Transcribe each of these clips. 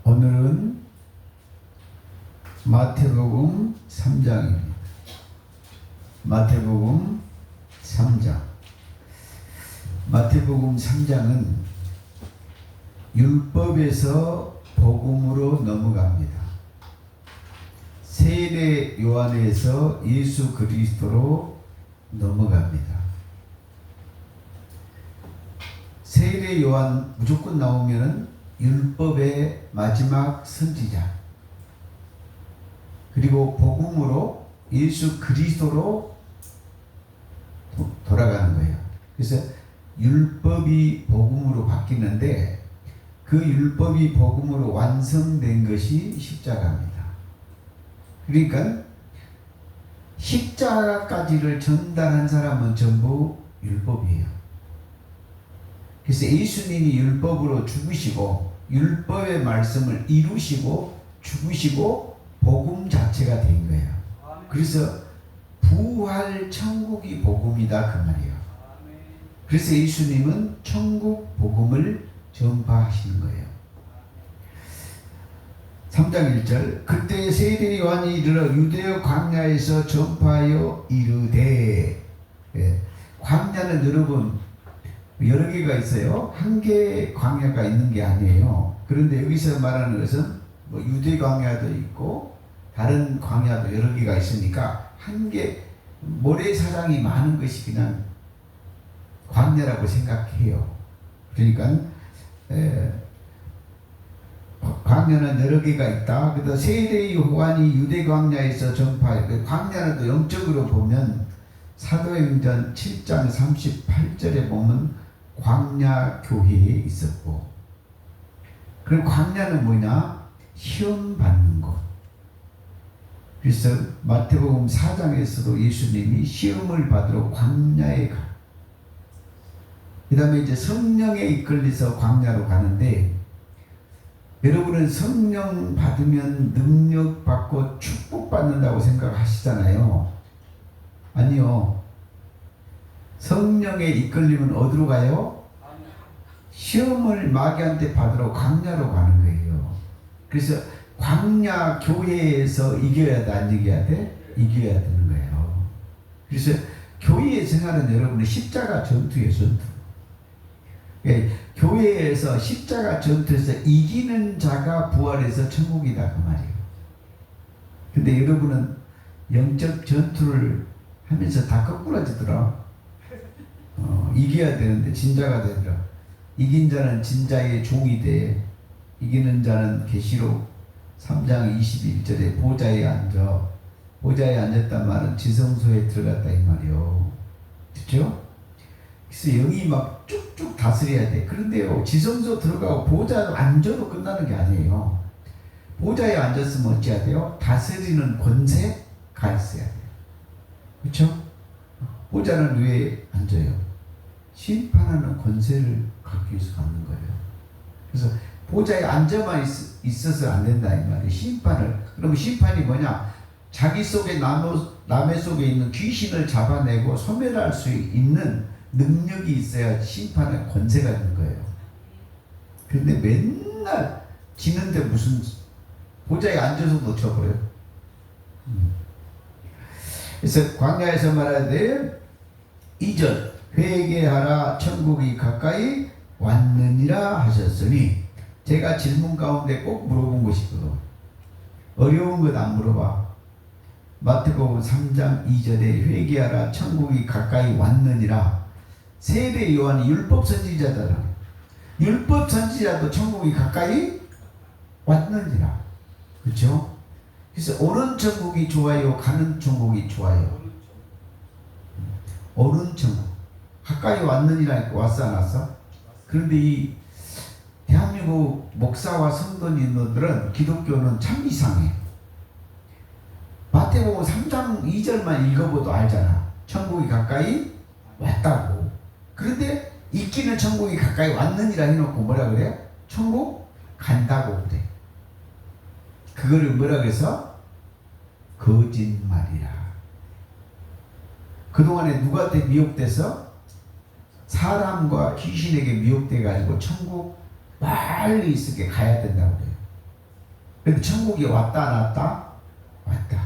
오늘은 마태복음 3장입니다. 마태복음 3장. 마태복음 3장은 율법에서 복음으로 넘어갑니다. 세례 요한에서 예수 그리스도로 넘어갑니다. 세례 요한 무조건 나오면은 율법의 마지막 선지자, 그리고 복음으로 예수 그리스도로 돌아가는 거예요. 그래서 율법이 복음으로 바뀌는데 그 율법이 복음으로 완성된 것이 십자가입니다. 그러니까 십자가까지를 전달한 사람은 전부 율법이에요. 그래서 예수님이 율법으로 죽으시고 율법의 말씀을 이루시고 죽으시고 복음 자체가 된 거예요. 그래서 부활 천국이 복음이다 그 말이에요. 그래서 예수님은 천국 복음을 전파하시는 거예요. 3장 1절 그때 세례 요한이 이르러 유대여 광야에서 전파하여 이르되, 광야는 여러분 여러 개가 있어요. 한 개의 광야가 있는 게 아니에요. 그런데 여기서 말하는 것은 뭐 유대 광야도 있고 다른 광야도 여러 개가 있으니까 한 개 모래사장이 많은 것이 그냥 광야라고 생각해요. 그러니까 광야는 여러 개가 있다. 그래서 세례 요한이 유대 광야에서 전파해. 광야는 또 영적으로 보면 사도행전 7장 38절에 보면 광야 교회에 있었고, 그럼 광야는 뭐냐? 시험 받는 곳. 그래서 마태복음 4장에서도 예수님이 시험을 받으러 광야에 가. 그 다음에 이제 성령에 이끌려서 광야로 가는데, 여러분은 성령 받으면 능력 받고 축복 받는다고 생각하시잖아요. 아니요. 성령에 이끌리면 어디로 가요? 시험을 마귀한테 받으러 광야로 가는 거예요. 그래서 광야 교회에서 이겨야 돼, 안 이겨야 돼? 이겨야 되는 거예요. 그래서 교회의 생활은 여러분의 십자가 전투예요, 전투. 교회에서 십자가 전투에서 이기는 자가 부활해서 천국이다 그 말이에요. 근데 여러분은 영적 전투를 하면서 다 거꾸라지더라. 이겨야 되는데 진자가 되더라. 이긴 자는 진자의 종이 돼. 이기는 자는 계시록 3장 21절에 보좌에 앉아. 보좌에 앉았단 말은 지성소에 들어갔다 이 말이요. 그렇죠? 그래서 영이 막 쭉쭉 다스려야 돼. 그런데요, 지성소 들어가고 보좌에 앉아도 끝나는 게 아니에요. 보좌에 앉았으면 어찌해야 돼요? 다스리는 권세가 있어야 돼요. 그렇죠? 보좌는 왜 앉아요? 심판하는 권세를 갖기 위해서 갖는 거예요. 그래서 보좌에 앉아만 있어서 안 된다 이 말이에요. 심판을. 그러면 심판이 뭐냐? 자기 속에 남의 속에 있는 귀신을 잡아내고 소멸할 수 있는 능력이 있어야 심판의 권세가 있는 거예요. 그런데 맨날 지는데 무슨 보좌에 앉아서 놓쳐버려요. 그래서 광야에서 말하되 2절 회개하라 천국이 가까이 왔느니라 하셨으니, 제가 질문 가운데 꼭 물어본 것이 있거든. 어려운 것 안 물어봐. 마태복음 3장 2절에 회개하라 천국이 가까이 왔느니라. 세례 요한이 율법 선지자잖아. 율법 선지자도 천국이 가까이 왔느니라. 그렇죠? 그래서 오는 천국이 좋아요, 가는 천국이 좋아요? 오는 천국. 가까이 왔느니라. 왔어 안 왔어? 그런데 이 대한민국 목사와 성도님들은, 기독교는 참 이상해. 마태복음 3장 2절만 읽어봐도 알잖아. 천국이 가까이 왔다고. 그런데 있기는 천국이 가까이 왔느니라 해놓고 뭐라 그래요? 천국 간다고 그래. 그거를 뭐라 그래서? 거짓말이라. 그동안에 누구한테 미혹돼서? 사람과 귀신에게 미혹돼 가지고 천국 멀리 있게 가야 된다고 그래요. 근데 천국이 왔다 안 왔다? 왔다.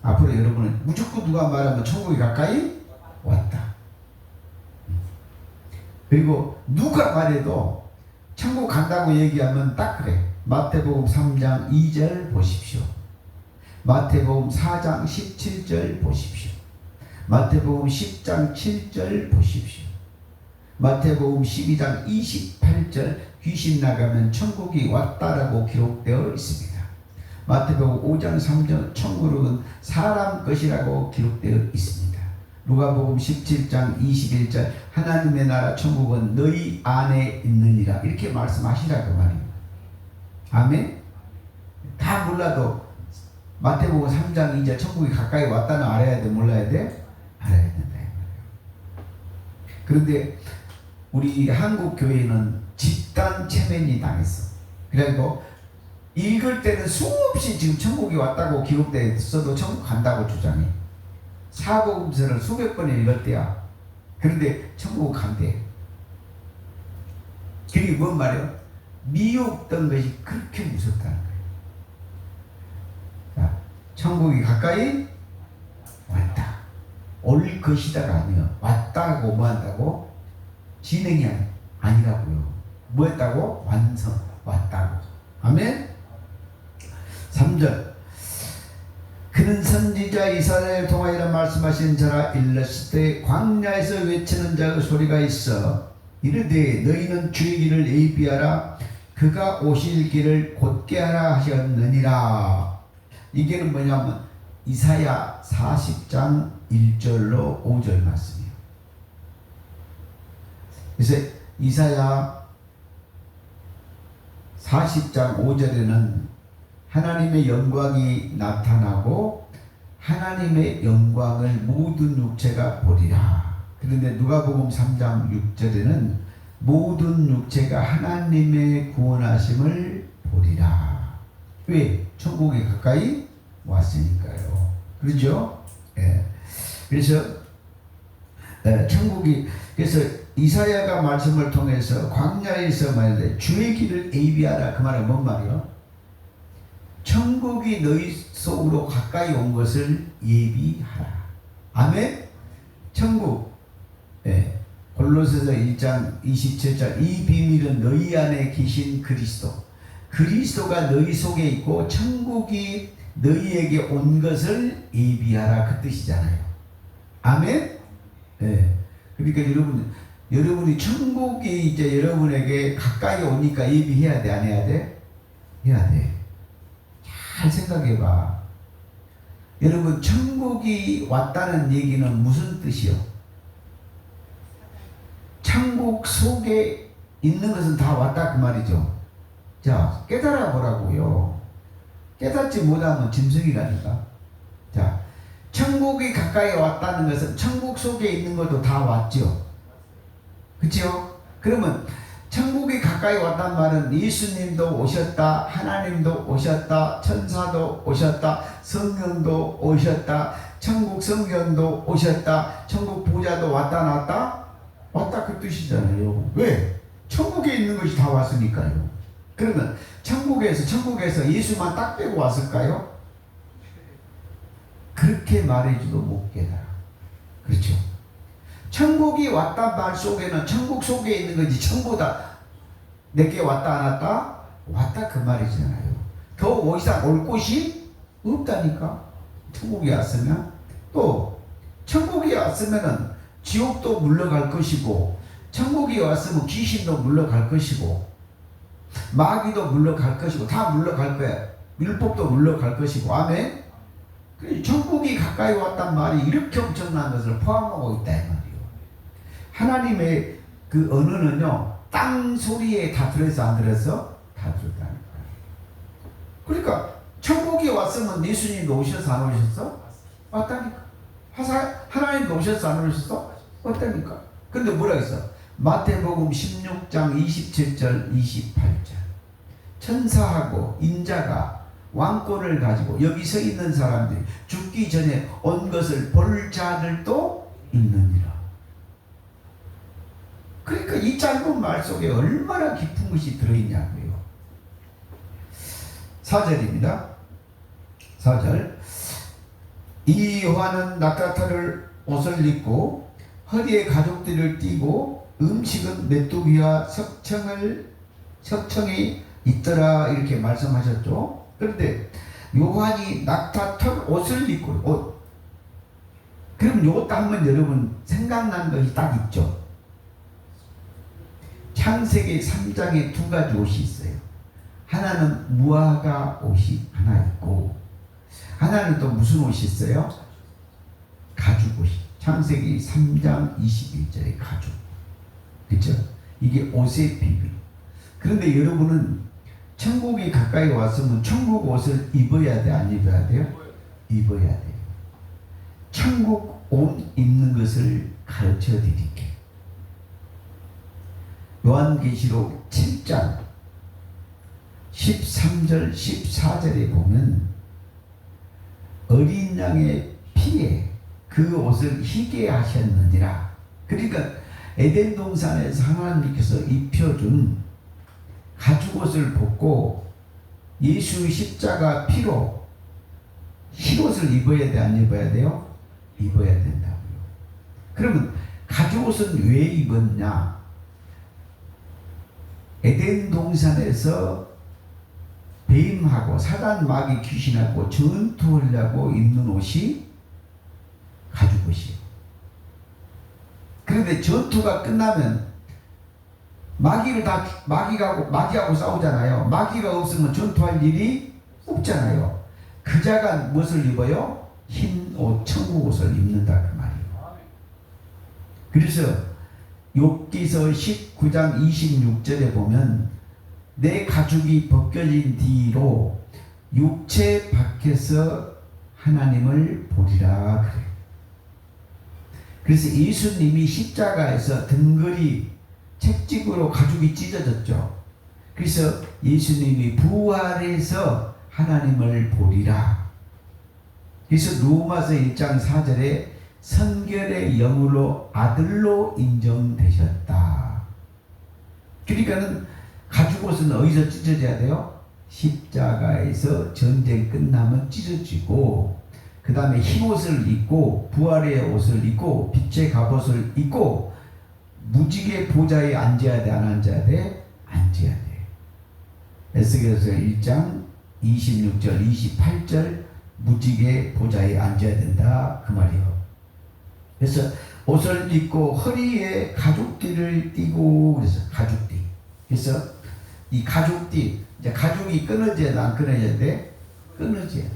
앞으로 여러분은 무조건 누가 말하면 천국이 가까이 왔다. 그리고 누가 말해도 천국 간다고 얘기하면 딱 그래. 마태복음 3장 2절 보십시오. 마태복음 4장 17절 보십시오. 마태복음 10장 7절 보십시오. 마태복음 12장 28절 귀신 나가면 천국이 왔다라고 기록되어 있습니다. 마태복음 5장 3절 천국은 사람 것이라고 기록되어 있습니다. 누가복음 17장 21절 하나님의 나라 천국은 너희 안에 있느니라 이렇게 말씀하시라고 말이에요. 아멘. 다 몰라도 마태복음 3장 2절 천국이 가까이 왔다는 알아야 돼, 몰라야 돼? 알아야 된다 이 말이에요. 그런데 우리 한국 교회는 집단 체면이 당했어. 그래가지고 읽을 때는 수없이 지금 천국이 왔다고 기록되어 있어도 천국 간다고 주장해. 사복음서를 수백 번 읽을 때야. 그런데 천국 간대. 그게 뭔 말이야? 미혹던 것이 그렇게 무섭다는 거예요. 자, 천국이 가까이 왔다. 올 것이다가 아니에요. 왔다고 뭐 한다고? 진행이 아니라고요. 뭐 했다고? 완성. 왔다고. 아멘? 3절 그는 선지자 이사야를 통하여 말씀하신 자라 일렀을 때 광야에서 외치는 자의 소리가 있어 이르되 너희는 주의 길을 예비하라 그가 오실 길을 곧게 하라 하셨느니라. 이게 뭐냐면 이사야 40장 1절로 5절 말씀이에요. 그래서 이사야 40장 5절에는 하나님의 영광이 나타나고 하나님의 영광을 모든 육체가 보리라. 그런데 누가복음 3장 6절에는 모든 육체가 하나님의 구원하심을 보리라. 왜? 천국이 가까이 왔으니까요. 그렇죠? 예. 그래서 천국이 그래서 이사야가 말씀을 통해서 광야에서 말하되 주의 길을 예비하라. 그 말은 뭔 말이요? 천국이 너희 속으로 가까이 온 것을 예비하라. 아멘? 천국. 예. 골로새서 1장 27절 이 비밀은 너희 안에 계신 그리스도. 그리스도가 너희 속에 있고 천국이 너희에게 온 것을 예비하라. 그 뜻이잖아요. 아멘? 예. 그러니까 여러분이 천국이 이제 여러분에게 가까이 오니까 예비해야 돼, 안 해야 돼? 해야 돼. 잘 생각해봐. 여러분, 천국이 왔다는 얘기는 무슨 뜻이요? 천국 속에 있는 것은 다 왔다 그 말이죠. 자, 깨달아 보라고요. 깨닫지 못하면 짐승이라니까. 자, 천국이 가까이 왔다는 것은 천국 속에 있는 것도 다 왔죠. 그렇죠? 그러면 천국이 가까이 왔단 말은 예수님도 오셨다, 하나님도 오셨다, 천사도 오셨다, 성령도 오셨다, 천국 성경도 오셨다, 천국 보좌도 왔다 놨다? 왔다 그 뜻이잖아요. 왜? 천국에 있는 것이 다 왔으니까요. 그러면 천국에서 예수만 딱 빼고 왔을까요? 그렇게 말해줘도 못 깨달아. 그렇죠? 천국이 왔단 말 속에는 천국 속에 있는 거지 전부 다 내게 왔다 안 왔다? 왔다 그 말이잖아요. 더 이상 올 곳이 없다니까. 천국이 왔으면 또 천국이 왔으면은 지옥도 물러갈 것이고 천국이 왔으면 귀신도 물러갈 것이고 마귀도 물러갈 것이고 다 물러갈 거야. 율법도 물러갈 것이고. 아멘. 천국이 가까이 왔단 말이 이렇게 엄청난 것을 포함하고 있다 이 말이에요. 하나님의 그 언어는요 땅 소리에 다 들었어 안 들었어? 다 들었다니까. 그러니까 천국이 왔으면 예수님도 오셔서 안 오셨어? 왔다니까. 하나님도 오셔서 안 오셨어? 왔다니까. 근데 뭐라 했어? 마태복음 16장 27절 28절 천사하고 인자가 왕권을 가지고 여기 서 있는 사람들이 죽기 전에 온 것을 볼 자들도 있느니라. 그러니까 이 짧은 말 속에 얼마나 깊은 것이 들어있냐고요. 4절입니다. 4절. 이 요한은 낙타털을 옷을 입고 허리에 가죽띠를 띠고 음식은 메뚜기와 석청이 있더라 이렇게 말씀하셨죠. 그런데 요한이 낙타털 옷을 입고 옷. 그럼 요것도 한번 여러분 생각난 것이 딱 있죠. 창세기 3장에 두 가지 옷이 있어요. 하나는 무화과 옷이 하나 있고 하나는 또 무슨 옷이 있어요? 가죽 옷이. 창세기 3장 21절에 가죽. 그렇죠? 이게 옷의 비밀. 그런데 여러분은 천국이 가까이 왔으면 천국 옷을 입어야 돼, 안 입어야 돼요? 입어야 돼요. 천국 옷 입는 것을 가르쳐 드릴게요. 요한계시록 7장 13절 14절에 보면 어린 양의 피에 그 옷을 희게 하셨느니라. 그러니까 에덴 동산에서 하나님께서 입혀준 가죽옷을 벗고 예수 십자가 피로 흰옷을 입어야 돼, 안 입어야 돼요? 입어야 된다고요. 그러면 가죽옷은 왜 입었냐? 에덴 동산에서 뱀하고 사단 마귀 귀신하고 전투하려고 입는 옷이 가죽옷이에요. 그런데 전투가 끝나면 마귀하고 싸우잖아요. 마귀가 없으면 전투할 일이 없잖아요. 그 자가 무엇을 입어요? 흰 옷, 천국 옷을 입는다 그 말이에요. 그래서 욥기서 19장 26절에 보면 내 가죽이 벗겨진 뒤로 육체 밖에서 하나님을 보리라 그래요. 그래서 예수님이 십자가에서 등걸이 채찍으로 가죽이 찢어졌죠. 그래서 예수님이 부활해서 하나님을 보리라. 그래서 로마서 1장 4절에 성결의 영으로 아들로 인정되셨다. 그러니까는 가죽옷은 어디서 찢어져야 돼요? 십자가에서 전쟁 끝나면 찢어지고 그 다음에 흰옷을 입고 부활의 옷을 입고 빛의 갑옷을 입고 무지개 보좌에 앉아야 돼, 안 앉아야 돼? 앉아야 돼. 에스겔서 1장 26절 28절 무지개 보좌에 앉아야 된다 그 말이에요. 그래서 옷을 입고 허리에 가죽띠를 띠고 그래서 가죽띠. 그래서 이 가죽띠, 이제 가죽이 끊어져야 돼, 안 끊어져야 돼? 끊어져야 돼.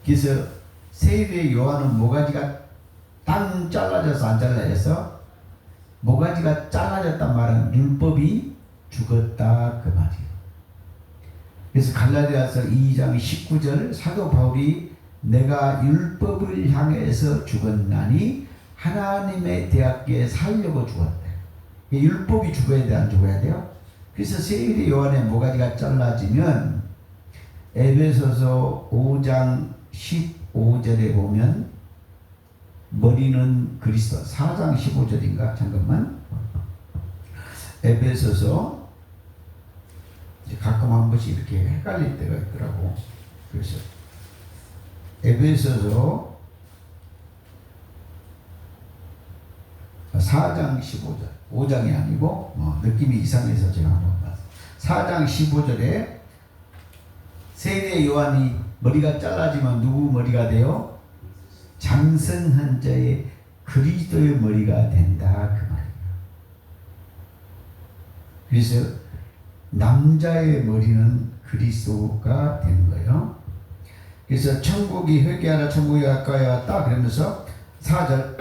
그래서 세례 요한은 모가지가 땅 잘라져서 안 잘라져서 모가지가 잘라졌단 말은 율법이 죽었다 그 말이에요. 그래서 갈라디아서 2장 19절 사도 바울이 내가 율법을 향해서 죽었나니 하나님의 대학교에 살려고 죽었대. 율법이 죽어야 돼, 안 죽어야 돼요? 그래서 세례 요한의 모가지가 잘라지면 에베소서 5장 15절에 보면 머리는 그리스도 4장 15절인가? 잠깐만. 에베소서 가끔 한 번씩 이렇게 헷갈릴 때가 있더라고. 그래서 에베소서 4장 15절 5장이 아니고 느낌이 이상해서 제가 한번 봤어요. 4장 15절에 세례 요한이 머리가 잘라지면 누구 머리가 돼요? 장성한 자의 그리스도의 머리가 된다 그 말이에요. 그래서 남자의 머리는 그리스도가 되는 거예요. 그래서 천국이 회개하라 천국이 가까이 왔다 그러면서 4절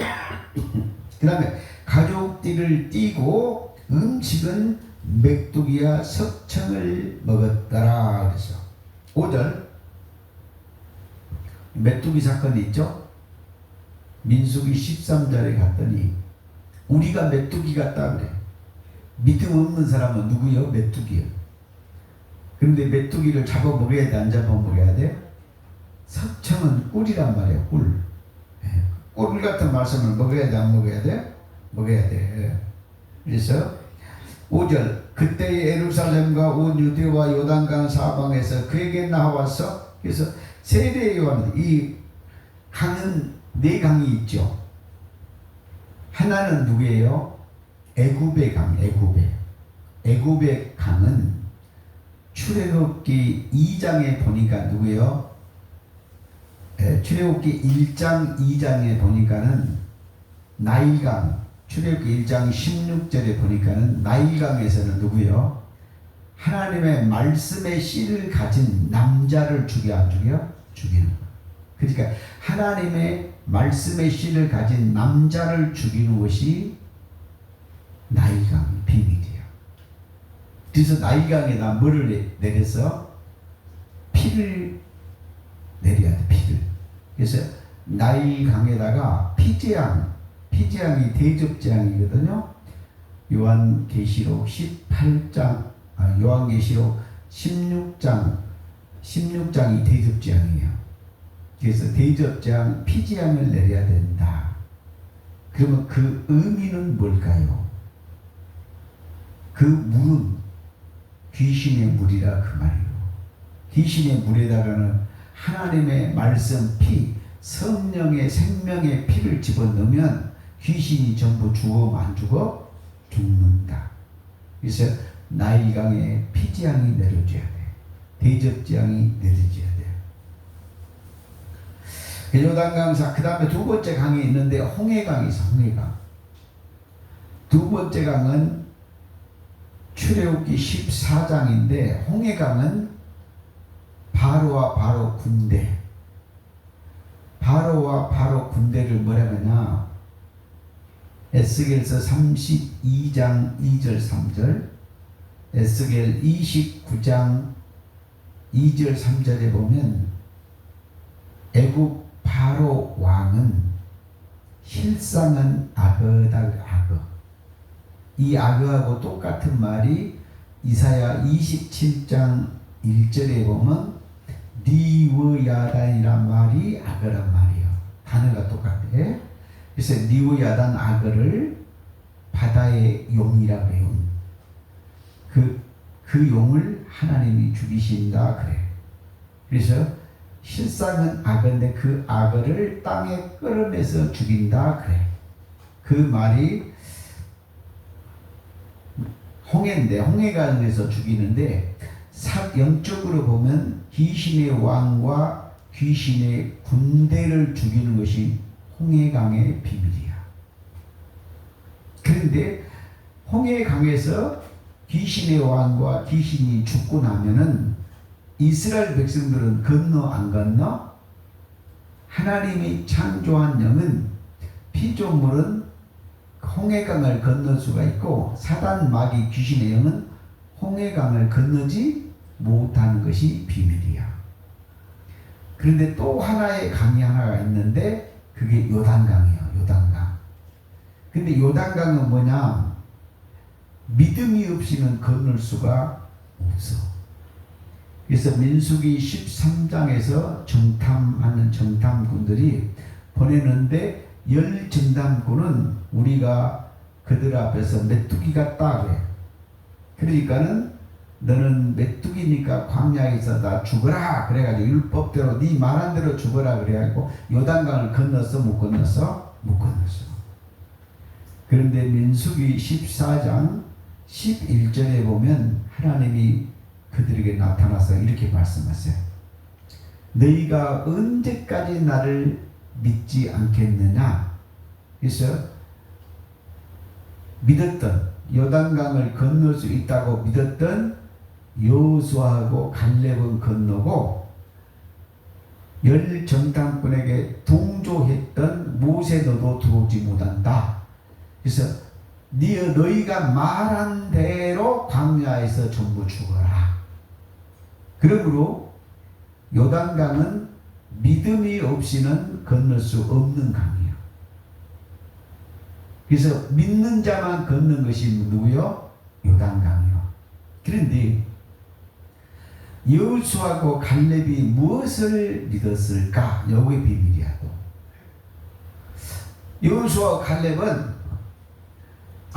그 다음에 가죽띠를 띠고 음식은 메뚜기와 석청을 먹었더라 그래서 5절 메뚜기 사건이 있죠. 민수기 13절에 갔더니 우리가 메뚜기 같다 그래. 믿음 없는 사람은 누구요? 메뚜기요. 그런데 메뚜기를 잡아 먹어야 돼, 안 잡아 먹어야 돼? 석청은 꿀이란 말이에요. 꿀. 꿀 같은 말씀을 먹어야 돼, 안 먹어야 돼? 먹어야 돼. 그래서 5절 그때 예루살렘과 온 유대와 요단강 사방에서 그에게 나와서 그래서 세례 요한 이 강은 네 강이 있죠. 하나는 누구예요? 애굽의 강, 애굽의 강은 출애굽기 2장에 보니까 누구예요? 출애굽기 1장 2장에 보니까는 나일강, 출애굽기 1장 16절에 보니까는 나일강에서는 누구예요? 하나님의 말씀의 씨를 가진 남자를 죽여 안 죽여? 죽이는 거예요. 그러니까 하나님의 말씀의 씨를 가진 남자를 죽이는 것이 나일강 비밀이에요. 그래서 나일강에다 뭐를 내려서 피를 내려야 돼. 피를. 그래서 나일강에다가 피재앙이 대접재앙이거든요. 요한계시록 16장이 대접재앙이에요. 그래서 대접재앙, 피재앙을 내려야 된다. 그러면 그 의미는 뭘까요? 그 물은 귀신의 물이라 그 말이에요. 귀신의 물에다가는 하나님의 말씀 피, 성령의 생명의 피를 집어넣으면 귀신이 전부 죽어 안 죽어? 죽는다. 그래서 나일강에 피재앙이 내려져야 돼. 대접재앙이 내려져야 돼. 요단강사 그 다음에 두 번째 강이 있는데 홍해강이 있어. 홍해강. 두 번째 강은 출애굽기 14장인데 홍해강은 바로와 바로 군대. 바로와 바로 군대를 뭐라 하냐? 에스겔서 32장 2절 3절, 에스겔 29장 2절 3절에 보면 애굽 바로 왕은 힐상은 악어다. 악어. 이 악어하고 똑같은 말이 이사야 27장 1절에 보면 니우야단이란 말이 악어란 말이에요. 단어가 똑같아. 그래서 니우야단 악어를 바다의 용이라고 해요. 그 용을 하나님이 죽이신다 그래. 그래서 실상은 악어인데 그 악어를 땅에 끌어내서 죽인다 그래. 그 말이 홍해인데 홍해강에서 죽이는데 영적으로 보면 귀신의 왕과 귀신의 군대를 죽이는 것이 홍해강의 비밀이야. 그런데 홍해강에서 귀신의 왕과 귀신이 죽고 나면은 이스라엘 백성들은 건너 안 건너? 하나님이 창조한 영은 피조물은 홍해강을 건널 수가 있고 사단 마귀 귀신의 영은 홍해강을 건너지 못하는 것이 비밀이야. 그런데 또 하나의 강이 하나가 있는데 그게 요단강이에요. 요단강. 근데 요단강은 뭐냐? 믿음이 없이는 건널 수가 없어. 그래서 민수기 13장에서 정탐하는 정탐꾼들이 보내는데 10정탐꾼은 우리가 그들 앞에서 메뚜기 같다 그래. 그러니까는 너는 메뚜기니까 광야에서 다 죽어라 그래가지고 율법대로 네 말한 대로 죽어라 그래가지고 요단강을 건넜어 못 건넜어? 못 건넜어. 그런데 민수기 14장 11절에 보면 하나님이 그들에게 나타나서 이렇게 말씀하세요. 너희가 언제까지 나를 믿지 않겠느냐? 그래서 믿었던 요단강을 건널 수 있다고 믿었던 여호수아하고 갈렙은 건너고 열 정탐꾼에게 동조했던 모세 너도 들어오지 못한다. 그래서 너희가 말한 대로 광야에서 전부 죽어라. 그러므로 요단강은 믿음이 없이는 건널 수 없는 강이에요. 그래서 믿는 자만 걷는 것이 누구요? 요단강이요. 그런데 여호수아하고 갈렙이 무엇을 믿었을까? 여기에 비밀이야. 여호수아와 갈렙은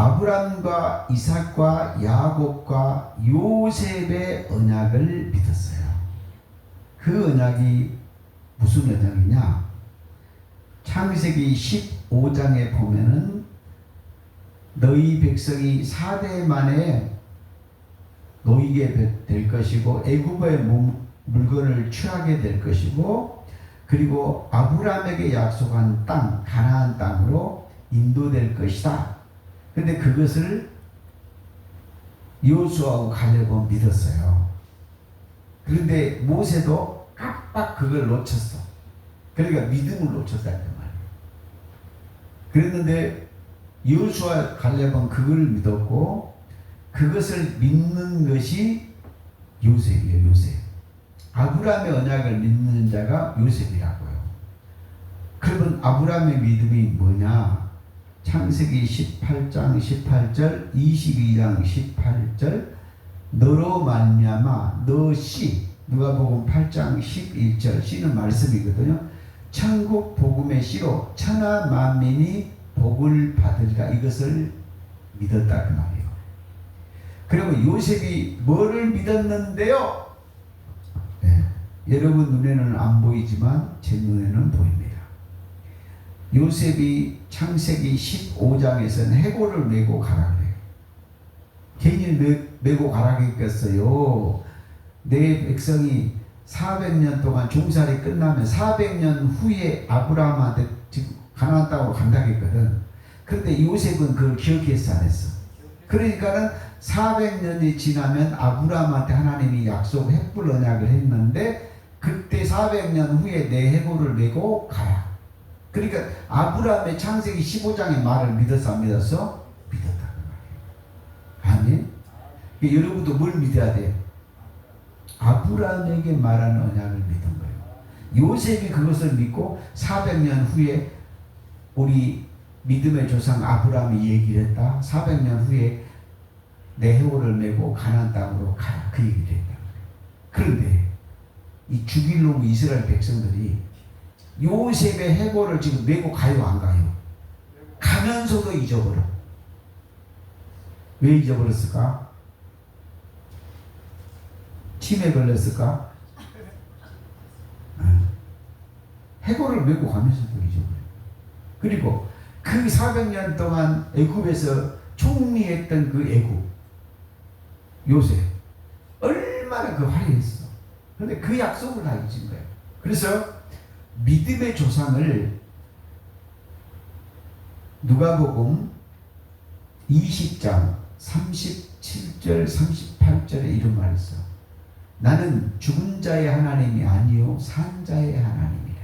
아브람과 이삭과 야곱과 요셉의 언약을 믿었어요. 그 언약이 무슨 언약이냐? 창세기 15장에 보면은 너희 백성이 4대 만에 놓이게 될 것이고 애굽의 물건을 취하게 될 것이고 그리고 아브라함에게 약속한 땅 가나안 땅으로 인도될 것이다. 근데 그것을 여호수아하고 갈렙은 믿었어요. 그런데 모세도 깜빡 그걸 놓쳤어. 그러니까 믿음을 놓쳤다는 말이에요. 그랬는데 여호수아 갈렙은 그걸 믿었고 그것을 믿는 것이 요셉이에요. 요셉. 아브라함의 언약을 믿는 자가 요셉이라고요. 그러면 아브라함의 믿음이 뭐냐? 창세기 18장 18절 22장 18절 너로 말미암아 너 씨 누가복음 8장 11절 씨는 말씀이거든요. 천국 복음의 씨로 천하 만민이 복을 받으리라. 이것을 믿었다 그 말이에요. 그리고 요셉이 뭐를 믿었는데요? 네, 여러분 눈에는 안 보이지만 제 눈에는 보입니다. 요셉이 창세기 15장에서는 해골을 메고 가라 그래요. 괜히 메고 가라겠어요. 내 백성이 400년 동안 종살이 끝나면 400년 후에 아브라함한테 지금 가나안 땅으로 간다겠거든. 그런데 요셉은 그걸 기억했어 안 했어? 그러니까는 400년이 지나면 아브라함한테 하나님이 약속 햇불 언약을 했는데 그때 400년 후에 내 해골을 메고 가라. 그러니까 아브라함의 창세기 15장의 말을 믿었어 안 믿었어? 믿었다 그 말이에요. 아멘. 그러니까 여러분도 뭘 믿어야 돼? 아브라함에게 말하는 언약을 믿은 거예요. 요셉이 그것을 믿고 400년 후에 우리 믿음의 조상 아브라함이 얘기를 했다. 400년 후에 내 해골을 메고 가나안 땅으로 가라. 그 얘기를 했다. 그런데 이 죽일 놈 이스라엘 백성들이 요셉의 해골을 지금 메고 가요 안 가요? 가면서도 잊어버려. 왜 잊어버렸을까? 치매 걸렸을까? 해골을 메고 가면서도 잊어버려. 그리고 그 400년 동안 애굽에서 총리했던 그 애굽 요셉 얼마나 그 화려했어. 그런데 그 약속을 다 잊은 거예요. 그래서 믿음의 조상을 누가복음 20장 37절 38절에 이런 말이 있어. 나는 죽은 자의 하나님이 아니요 산 자의 하나님이라.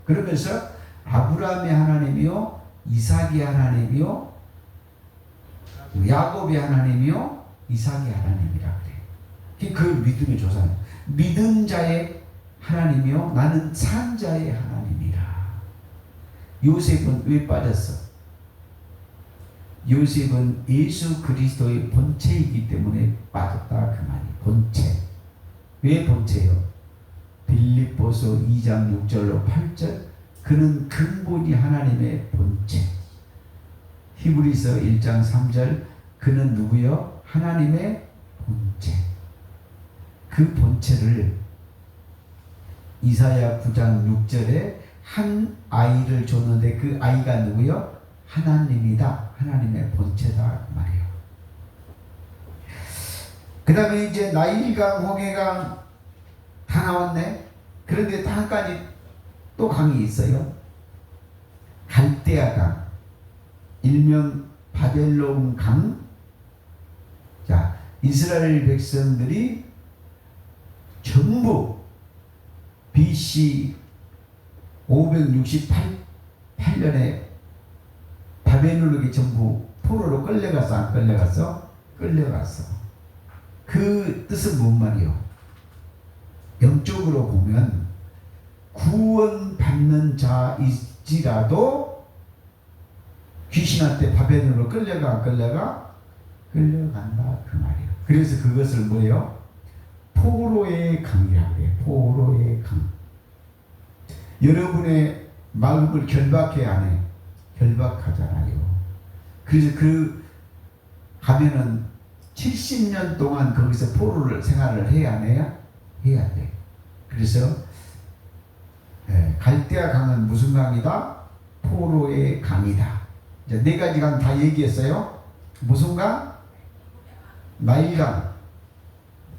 그러면서 아브라함의 하나님이요 이삭의 하나님이요 야곱의 하나님이요 이삭의 하나님이라 그래. 그 믿음의 조상. 믿은 자의 하나님이요 나는 산 자의 하나님이라. 요셉은 왜 빠졌어? 요셉은 예수 그리스도의 본체이기 때문에 빠졌다 그 말이. 본체. 왜 본체요? 빌립보서 2장 6절로 8절 그는 근본이 하나님의 본체. 히브리서 1장 3절 그는 누구요? 하나님의 본체. 그 본체를 이사야 9장 6절에 한 아이를 줬는데 그 아이가 누구요? 하나님이다. 하나님의 본체다 그 말이에요. 그 다음에 이제 나일강, 홍해강 다 나왔네. 그런데 또 한 가지 또 강이 있어요. 갈대아 강, 일명 바벨론 강. 자, 이스라엘 백성들이 전부 BC 568년에 바벨론에게 전부 포로로 끌려갔어 안 끌려갔어? 끌려갔어. 그 뜻은 뭔 말이요? 영적으로 보면 구원받는 자일지라도 귀신한테 바벨론으로 끌려가 안 끌려가? 끌려간다 그 말이에요. 그래서 그것을 뭐예요? 포로의 강이라고 해요. 포로의 강. 여러분의 마음을 결박해 안 해? 결박하잖아요. 그래서 그 가면은 70년 동안 거기서 포로를 생활을 해야 안 해요? 해야 돼. 그래서 갈대아 강은 무슨 강이다? 포로의 강이다. 이제 네 가지 강 다 얘기했어요. 무슨 강? 나일강.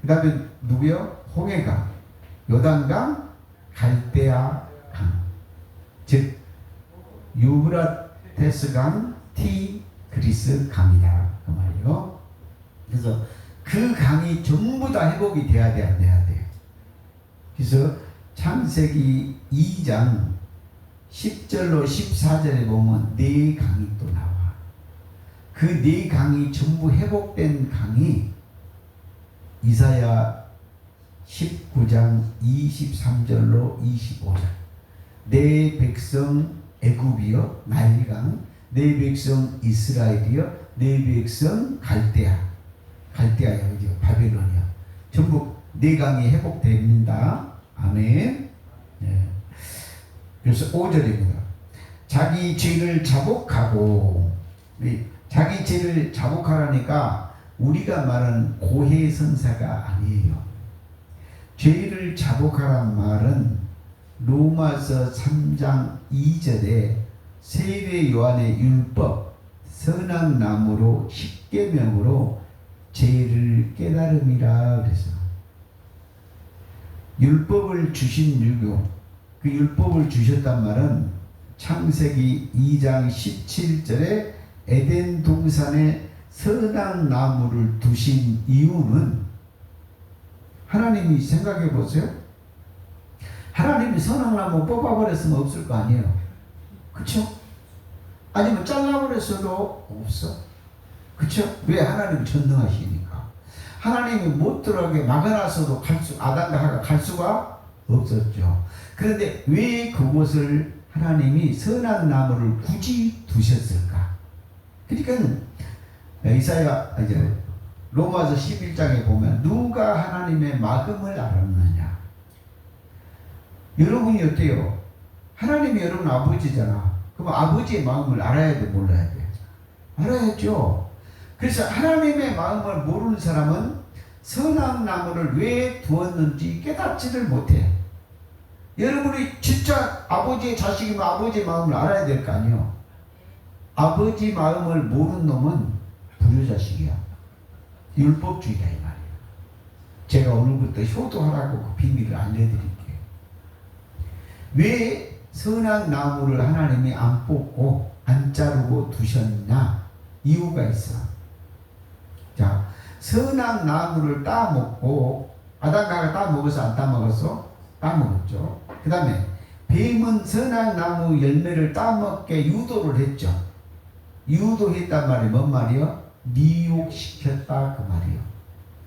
그 다음에 누구요? 홍해강, 요단강, 갈대아 강. 즉 유브라테스강, 티그리스 강이다 그 말이요. 그래서 그 강이 전부 다 회복이 돼야 돼, 안 돼야 돼. 그래서 창세기 2장 10절로 14절에 보면 네 강이 또 나와. 그 네 강이 전부 회복된 강이 이사야 19장 23절로 25절. 내 백성 애굽이여 나일강, 내 백성 이스라엘이여 내 백성 갈대아. 갈대아야, 그죠? 바벨론이야. 전부 네 강이 회복됩니다. 아멘. 네. 그래서 5절입니다. 자기 죄를 자복하고, 자기 죄를 자복하라니까 우리가 말하는 고해성사가 아니에요. 죄를 자복하란 말은 로마서 3장 2절에 세례 요한의 율법 선악나무로 십계명으로 죄를 깨달음이라 그래서 율법을 주신 유교, 그 율법을 주셨단 말은 창세기 2장 17절에 에덴 동산에 선악나무를 두신 이유는, 하나님이 생각해 보세요. 하나님이 선악나무 뽑아버렸으면 없을 거 아니에요. 그쵸? 아니면 잘라버렸어도 없어. 그쵸? 왜? 하나님 전능하시니까. 하나님이 못 들어가게 막아놨어도 아담과 하가 갈 수가 없었죠. 그런데 왜 그곳을 하나님이 선악나무를 굳이 두셨을까? 그러니까 이사야 이제 로마서 11장에 보면 누가 하나님의 마음을 알았느냐. 여러분이 어때요? 하나님이 여러분 아버지잖아. 그럼 아버지의 마음을 알아야 돼, 몰라야 돼? 알아야죠. 그래서 하나님의 마음을 모르는 사람은 선악나무를 왜 두었는지 깨닫지를 못해. 여러분이 진짜 아버지의 자식이면 아버지의 마음을 알아야 될 거 아니에요. 아버지 마음을 모르는 놈은 불효자식이야. 율법주의다 이 말이에요. 제가 오늘부터 효도하라고 그 비밀을 알려드릴게요. 왜 선악나무를 하나님이 안 뽑고 안 자르고 두셨냐? 이유가 있어. 자, 선악나무를 따먹고, 아담과 따먹어서 안 따먹었어? 따먹었죠. 그 다음에 뱀은 선악나무 열매를 따먹게 유도를 했죠. 유도했단 말이 뭔 말이요? 미혹시켰다 그 말이요.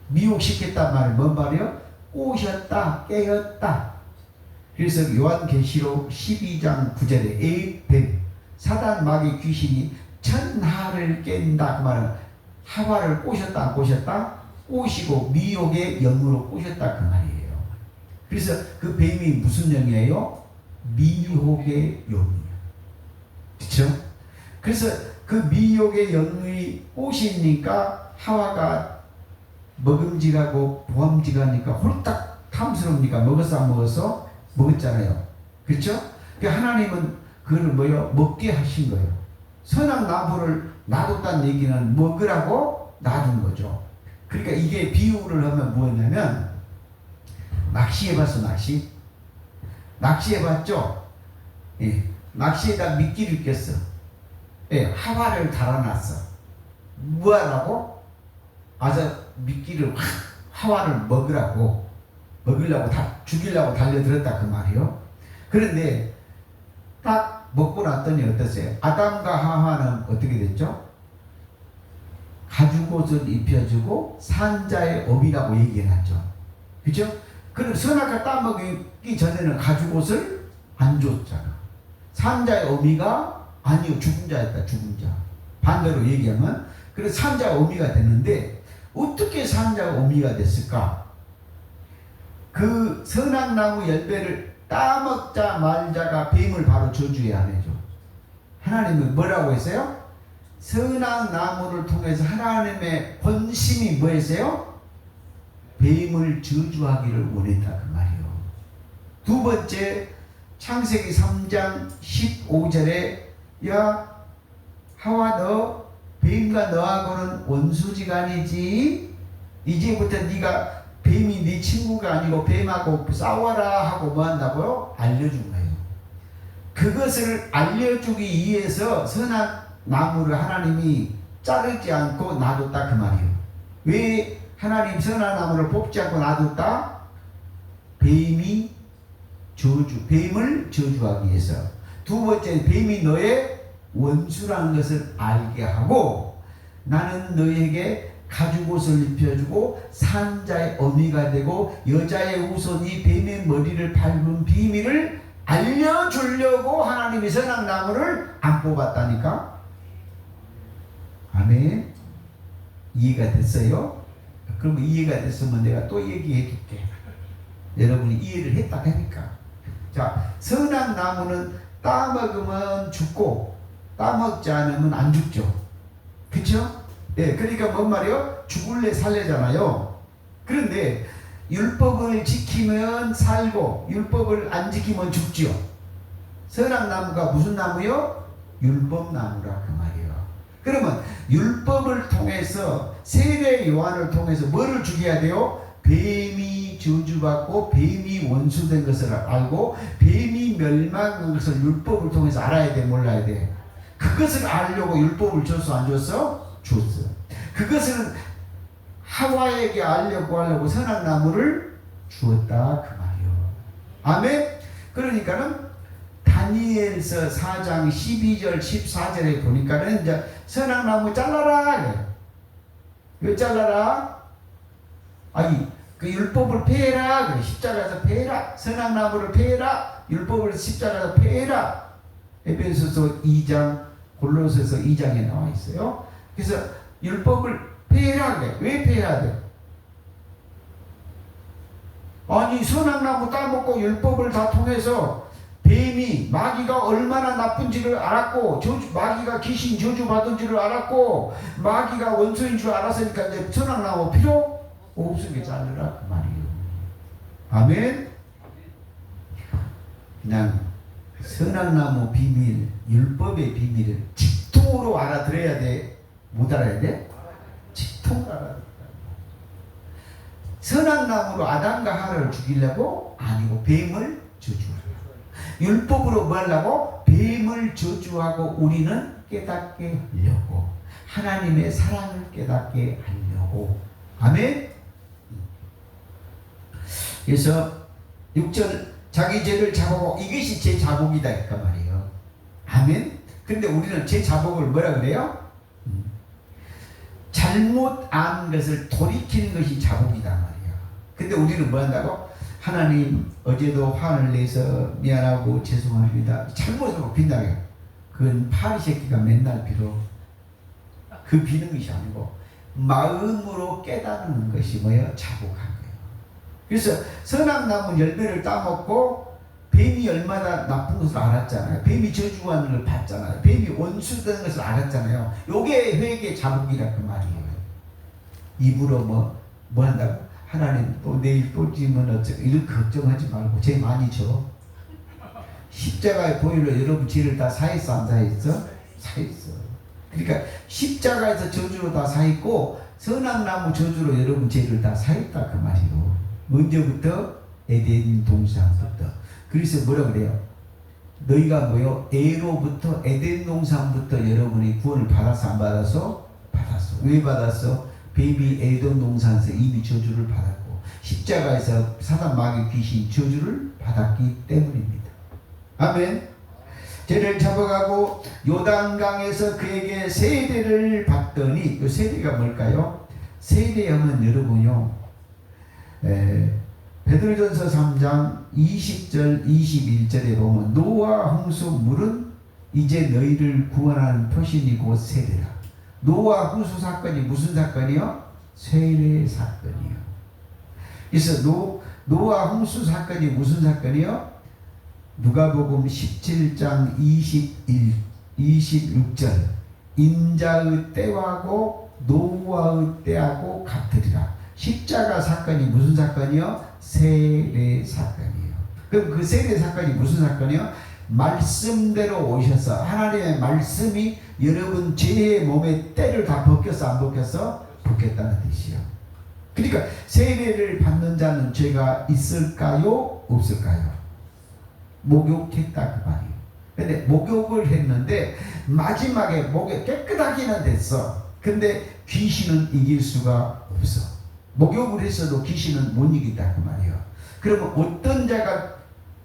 미혹시켰단 말이 뭔 말이요? 꼬셨다, 깨었다. 그래서 요한계시록 12장 9절에 뱀, 사단 마귀 귀신이 천하를 깬다 그 말은 하와를 꼬셨다 안 꼬셨다? 꼬시고 미혹의 영으로 꼬셨다 그 말이에요. 그래서 그 뱀이 무슨 영이에요? 미혹의 영이에요. 그렇죠? 그래서 그 미혹의 영이 꼬시니까 하와가 먹음직하고 보암직하니까 홀딱 탐스러우니까 먹었어 안 먹었어? 먹었잖아요. 그렇죠? 그러니까 하나님은 그걸 뭐요? 먹게 하신 거예요. 선악나무를 놔뒀다는 얘기는 먹으라고 놔둔 거죠. 그러니까 이게 비유를 하면 뭐였냐면, 낚시해봤어, 낚시? 낚시해봤죠? 예. 낚시에다 미끼를 꼈어. 예. 하와를 달아놨어. 뭐하라고? 아자 미끼를 하와를 먹으려고 죽이려고 달려들었다 그 말이요. 그런데 딱 먹고 났더니 어땠어요? 아담과 하와는 어떻게 됐죠? 가죽옷을 입혀주고 산자의 업이라고 얘기해놨죠. 그죠? 그럼 선악과 따먹기 전에는 가죽옷을 안 줬잖아. 산자의 어미가 아니요, 죽은 자였다, 죽은 자. 반대로 얘기하면, 그래서 산자의 어미가 됐는데, 어떻게 산자의 어미가 됐을까? 그 선악나무 열매를 따먹자 말자가 뱀을 바로 저주해 안 해줘. 하나님은 뭐라고 했어요? 선악 나무를 통해서 하나님의 본심이 뭐였어요? 뱀을 저주하기를 원했다 그 말이요. 두 번째, 창세기 3장 15절에 야 하와 너 뱀과 너하고는 원수지간이지, 이제부터 네가 뱀이 네 친구가 아니고 뱀하고 싸워라 하고 뭐 한다고요? 알려준 거예요. 그것을 알려주기 위해서 선악 나무를 하나님이 자르지 않고 놔뒀다 그 말이에요. 왜 하나님 선악 나무를 뽑지 않고 놔뒀다? 뱀을 저주하기 위해서. 두 번째, 뱀이 너의 원수라는 것을 알게 하고 나는 너에게 가죽옷을 입혀주고 산자의 어미가 되고 여자의 우선이 뱀의 머리를 밟은 비밀을 알려주려고 하나님이 선악나무를 안 뽑았다니까. 아멘. 이해가 됐어요? 그러면 이해가 됐으면 내가 또 얘기해 줄게. 여러분이 이해를 했다 하니까. 자, 선악나무는 따먹으면 죽고 따먹지 않으면 안 죽죠. 그쵸? 예, 그러니까 뭔 말이요? 죽을래 살래잖아요. 그런데 율법을 지키면 살고 율법을 안 지키면 죽지요. 선악나무가 무슨 나무요? 율법나무라 그 말이에요. 그러면 율법을 통해서 세례 요한을 통해서 뭐를 죽여야 돼요? 뱀이 저주받고 뱀이 원수된 것을 알고 뱀이 멸망한 것을 율법을 통해서 알아야 돼, 몰라야 돼? 그것을 알려고 율법을 줬어, 안 줬어? 줬어. 그것을 하와에게 하려고 선악나무를 주었다 그 말이요. 아멘. 그러니까는 다니엘서 4장 12절 14절에 보니까는 이제 선악나무 잘라라. 왜 잘라라? 아니 그 율법을 폐해라. 십자가에서 폐해라. 선악나무를 폐해라. 율법을 십자가에서 폐해라. 에베소서 2장 골로새서 2장에 나와 있어요. 그래서 율법을 폐해라 그래. 왜 폐해야 돼? 아니 선악나무 따먹고 율법을 다 통해서 뱀이 마귀가 얼마나 나쁜지를 알았고 마귀가 귀신 저주받은 줄을 알았고 마귀가 원수인 줄 알았으니까 이제 선악나무 필요 없으니까 자르라 그 말이에요. 아멘. 그냥 선악나무 비밀, 율법의 비밀을 직통으로 알아들어야 돼? 못 알아야 돼? 직통으로 알아들어야 돼. 선악나무로 아담과 하와를 죽이려고? 아니고 뱀을 저주하려고. 율법으로 뭐 하려고? 뱀을 저주하고 우리는 깨닫게 하려고. 하나님의 사랑을 깨닫게 하려고. 아멘? 그래서 6절 자기 죄를 자복하고 이것이 제 자복이다 그 말이에요. 아멘. 근데 우리는 제 자복을 뭐라 그래요? 잘못 안 것을 돌이키는 것이 자복이다 말이야. 근데 우리는 뭐 한다고? 하나님 어제도 화를 내서 미안하고 죄송합니다. 잘못하고 빈다고요. 그건 파리 새끼가 맨날 빌어. 그 비는 것이 아니고 마음으로 깨닫는 것이 뭐예요? 자복한 거예요. 그래서 선악나무 열매를 따먹고 뱀이 얼마나 나쁜 것을 알았잖아요. 뱀이 저주하는 걸 봤잖아요. 뱀이 원수되는 것을 알았잖아요. 요게 회개 자복이라 그 말이에요. 입으로 뭐 한다고? 하나님 또 내일 또 지면 어쩌고 이런 걱정하지 말고 죄 많이 져. 십자가의 보혈로 여러분 죄를 다 사했어 안 사했어? 사했어. 그러니까 십자가에서 저주로 다 사했고 선악나무 저주로 여러분 죄를 다 사했다 그 말이에요. 언제부터? 에덴 동산부터. 그래서 뭐라 그래요? 너희가 뭐요? 애로부터 에덴 동산부터 여러분이 구원을 받았어 안 받았어? 받았어. 왜 받았어? 뱀이 에덴 동산에서 이미 저주를 받았고 십자가에서 사단 마귀 귀신 저주를 받았기 때문입니다. 아멘. 죄를 잡아가고 요단강에서 그에게 세례를 받더니 그 세례가 뭘까요? 세례하면 여러분요 베드로전서 3장 20절 21절에 보면 노아 홍수 물은 이제 너희를 구원하는 표신이 곧 세례라. 노아 홍수 사건이 무슨 사건이요? 세례 사건이요. 그래서 노아 홍수 사건이 무슨 사건이요? 누가복음 17장 21, 26절 인자의 때하고 노아의 때하고 같으리라. 십자가 사건이 무슨 사건이요? 세례 사건이에요. 그럼 그 세례 사건이 무슨 사건이요? 말씀대로 오셔서 하나님의 말씀이 여러분 죄의 몸의 때를 다 벗겼어 안 벗겼어? 벗겼다는 뜻이요. 그러니까 세례를 받는 자는 죄가 있을까요? 없을까요? 목욕했다 그 말이에요. 근데 목욕을 했는데 마지막에 목욕 깨끗하기는 됐어. 근데 귀신은 이길 수가 없어. 목욕을 했어도 귀신은 못 이긴다 그 말이에요. 그러면 어떤 자가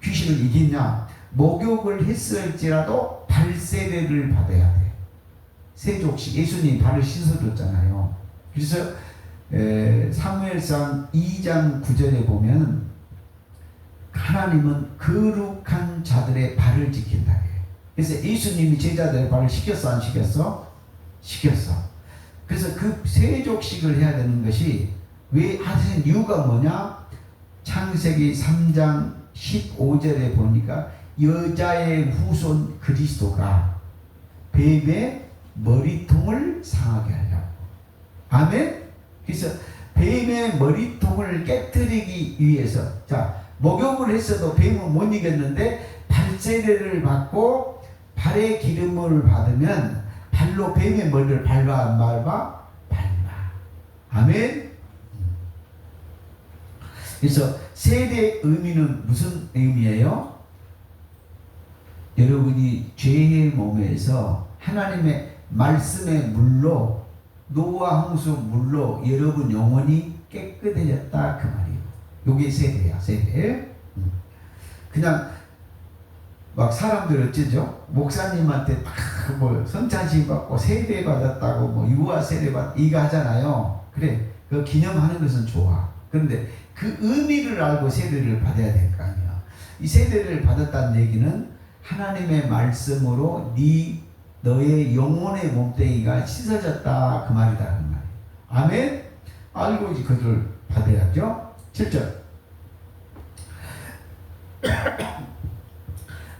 귀신을 이기냐? 목욕을 했을지라도 발세례를 받아야 돼. 세족식. 예수님이 발을 씻어줬잖아요. 그래서 사무엘상 2장 9절에 보면 하나님은 거룩한 자들의 발을 지킨다. 그래서 예수님이 제자들의 발을 시켰어 안 시켰어? 시켰어. 그래서 그 세족식을 해야 되는 것이 왜 하신 이유가 뭐냐? 창세기 3장 15절에 보니까 여자의 후손 그리스도가 뱀의 머리통을 상하게 하려고. 아멘? 그래서 뱀의 머리통을 깨뜨리기 위해서, 자, 목욕을 했어도 뱀은 못 이겼는데 발세례를 받고 발에 기름을 받으면 발로 뱀의 머리를 밟아 안 밟아? 밟아. 아멘? 그래서 세례의 의미는 무슨 의미예요? 여러분이 죄의 몸에서 하나님의 말씀의 물로, 노아 홍수 물로 여러분 영혼이 깨끗해졌다 그 말이에요. 요게 세례야, 세례. 그냥 막 사람들 어쩌죠? 목사님한테 뭐 성찬식 받고 세례 받았다고 뭐 유아 세례 받 이거 하잖아요. 그래, 그 기념하는 것은 좋아. 그런데 그 의미를 알고 세례를 받아야 될 거 아니야. 이 세례를 받았다는 얘기는 하나님의 말씀으로 너의 영혼의 몸뚱이가 씻어졌다 그 말이다 그 말이에요. 아멘? 알고 이제 그걸 받아야죠. 7절.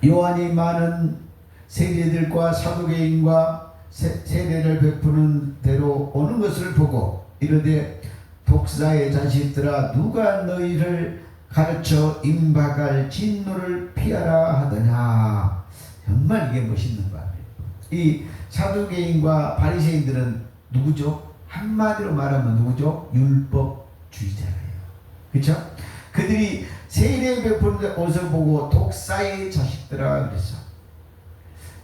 요한이 많은 세리들과 사두개인과 세례를 베푸는 대로 오는 것을 보고 이르되 독사의 자식들아 누가 너희를 가르쳐 임박할 진노를 피하라 하더냐. 정말 이게 멋있는 거예요. 이 사두개인과 바리새인들은 누구죠? 한마디로 말하면 누구죠? 율법주의자예요. 그렇죠? 그들이 세례 베푸는 옷을 보고 독사의 자식들아 그랬어.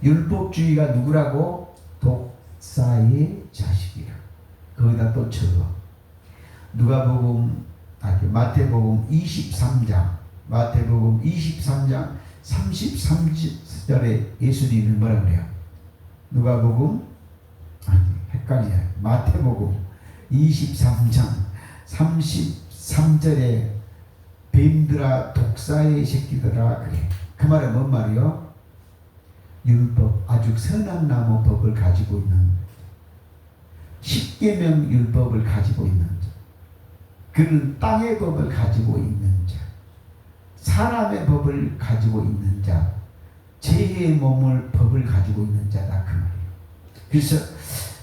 율법주의가 누구라고? 독사의 자식이라. 거기다 또 적어. 누가복음, 마태복음 23장, 마태복음 23장 33절에 예수님이 뭐라 그래요? 누가복음, 헷갈려요. 마태복음 23장 33절에 뱀들아 독사의 새끼들아 그래. 그 말은 뭔 말이요? 율법, 아주 선한 나무 법을 가지고 있는, 십계명 율법을 가지고 있는 자, 그는 땅의 법을 가지고 있는 자, 사람의 법을 가지고 있는 자, 죄의 몸을 법을 가지고 있는 자다 그 말이에요. 그래서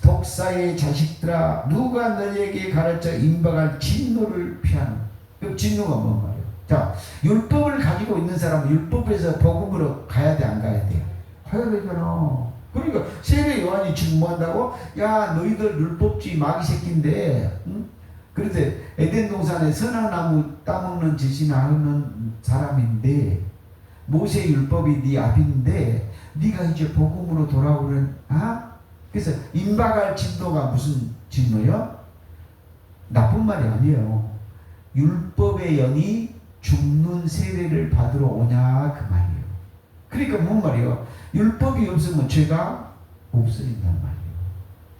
독사의 자식들아 누가 너희에게 가르쳐 임박할 진노를 피하는. 그 진노가 뭔 말이에요? 자, 율법을 가지고 있는 사람은 율법에서 복음으로 가야 돼 안 가야 돼요? 가야 되잖아. 그러니까 세례 요한이 지금 뭐 한다고? 야 너희들 율법주의 마귀 새끼인데, 응? 그런데 에덴 동산에 선한 나무 따먹는 짓이나 하는 사람인데 모세 율법이 네 앞인데 네가 이제 복음으로 돌아오는, 그래서 임박할 진노가 무슨 진노요? 나쁜 말이 아니에요. 율법의 영이 죽는 세례를 받으러 오냐 그 말이에요. 그러니까 뭔 말이에요? 율법이 없으면 죄가 없어진단 말이에요.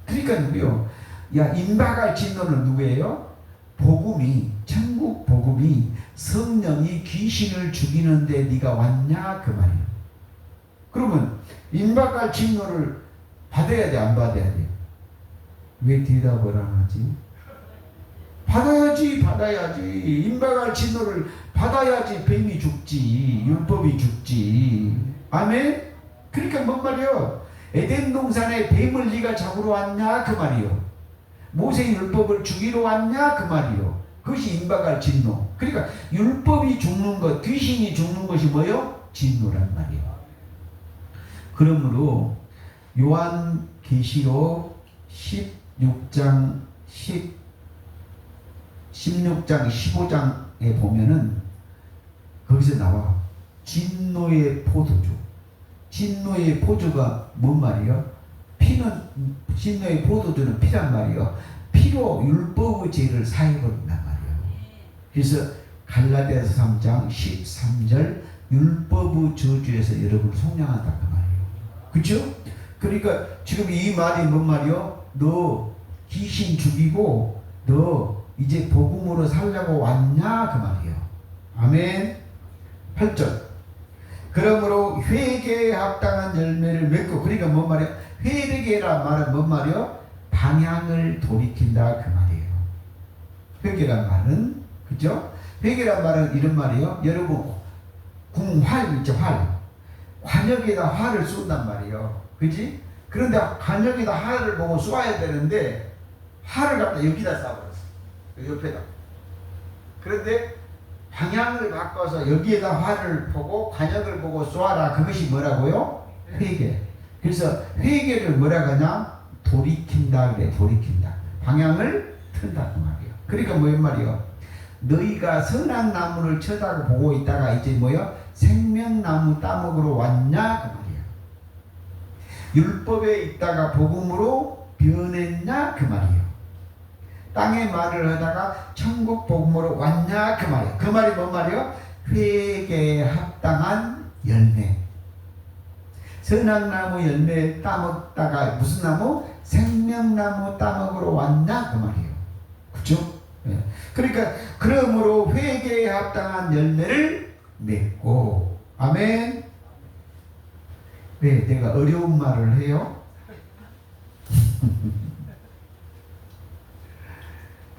그러니까 누구요? 야, 임박할 진노는 누구예요? 복음이, 천국 복음이, 성령이 귀신을 죽이는데 네가 왔냐 그 말이에요. 그러면 임박할 진노를 받아야 돼 안 받아야 돼? 왜 대답을 안 하지? 받아야지, 받아야지. 임박할 진노를 받아야지 뱀이 죽지, 율법이 죽지. 아멘? 그러니까 뭔 말이요? 에덴 동산에 뱀을 네가 잡으러 왔냐 그 말이요. 모세 율법을 주기로 왔냐 그 말이요. 그것이 인박할 진노. 그러니까 율법이 죽는 것, 귀신이 죽는 것이 뭐요? 진노란 말이요. 그러므로 요한계시록 16장 15장에 보면은 거기서 나와 진노의 포도주. 진노의 포도가 뭔 말이요? 피는, 진노의 포도주는 피란 말이요. 피로 율법의 죄를 사해버린단 말이에요. 그래서 갈라디아서 3장 13절 율법의 저주에서 여러분을 속량한다 그 말이에요. 그렇죠? 그러니까 지금 이 말이 뭔 말이요? 너 귀신 죽이고 너 이제 복음으로 살려고 왔냐 그 말이에요. 아멘. 8절 그러므로 회개에 합당한 열매를 맺고, 그러니까 뭔 말이야? 회개란 말은 뭔 말이요? 방향을 돌이킨다 그 말이에요. 회개란 말은, 그죠? 회개란 말은 이런 말이에요. 여러분 궁활 있죠? 활. 관역에다 활을 쏜단 말이에요. 그지? 그런데 관역에다 활을 보고 쏘아야 되는데 활을 갖다 여기다 쏴버렸어. 옆에다. 그런데 방향을 바꿔서 여기에다 활을 보고 관역을 보고 쏘아라. 그것이 뭐라고요? 회개. 그래서 회개를 뭐라 하냐? 돌이킨다 그래. 돌이킨다. 방향을 튼다 그 말이에요. 그러니까 뭐란 말이에요? 너희가 선한 나무를 쳐다보고 있다가 이제 뭐요? 생명나무 따먹으러 왔냐 그 말이에요. 율법에 있다가 복음으로 변했냐 그 말이에요. 땅의 말을 하다가 천국 복음으로 왔냐 그 말이에요. 그 말이 뭔 말이에요? 회개에 합당한 열매. 선한 나무 열매 따먹다가 무슨 나무? 생명나무 따먹으러 왔냐 그 말이에요. 그렇죠? 네. 그러니까 그러므로 회개에 합당한 열매를 맺고. 아멘. 왜 내가 어려운 말을 해요?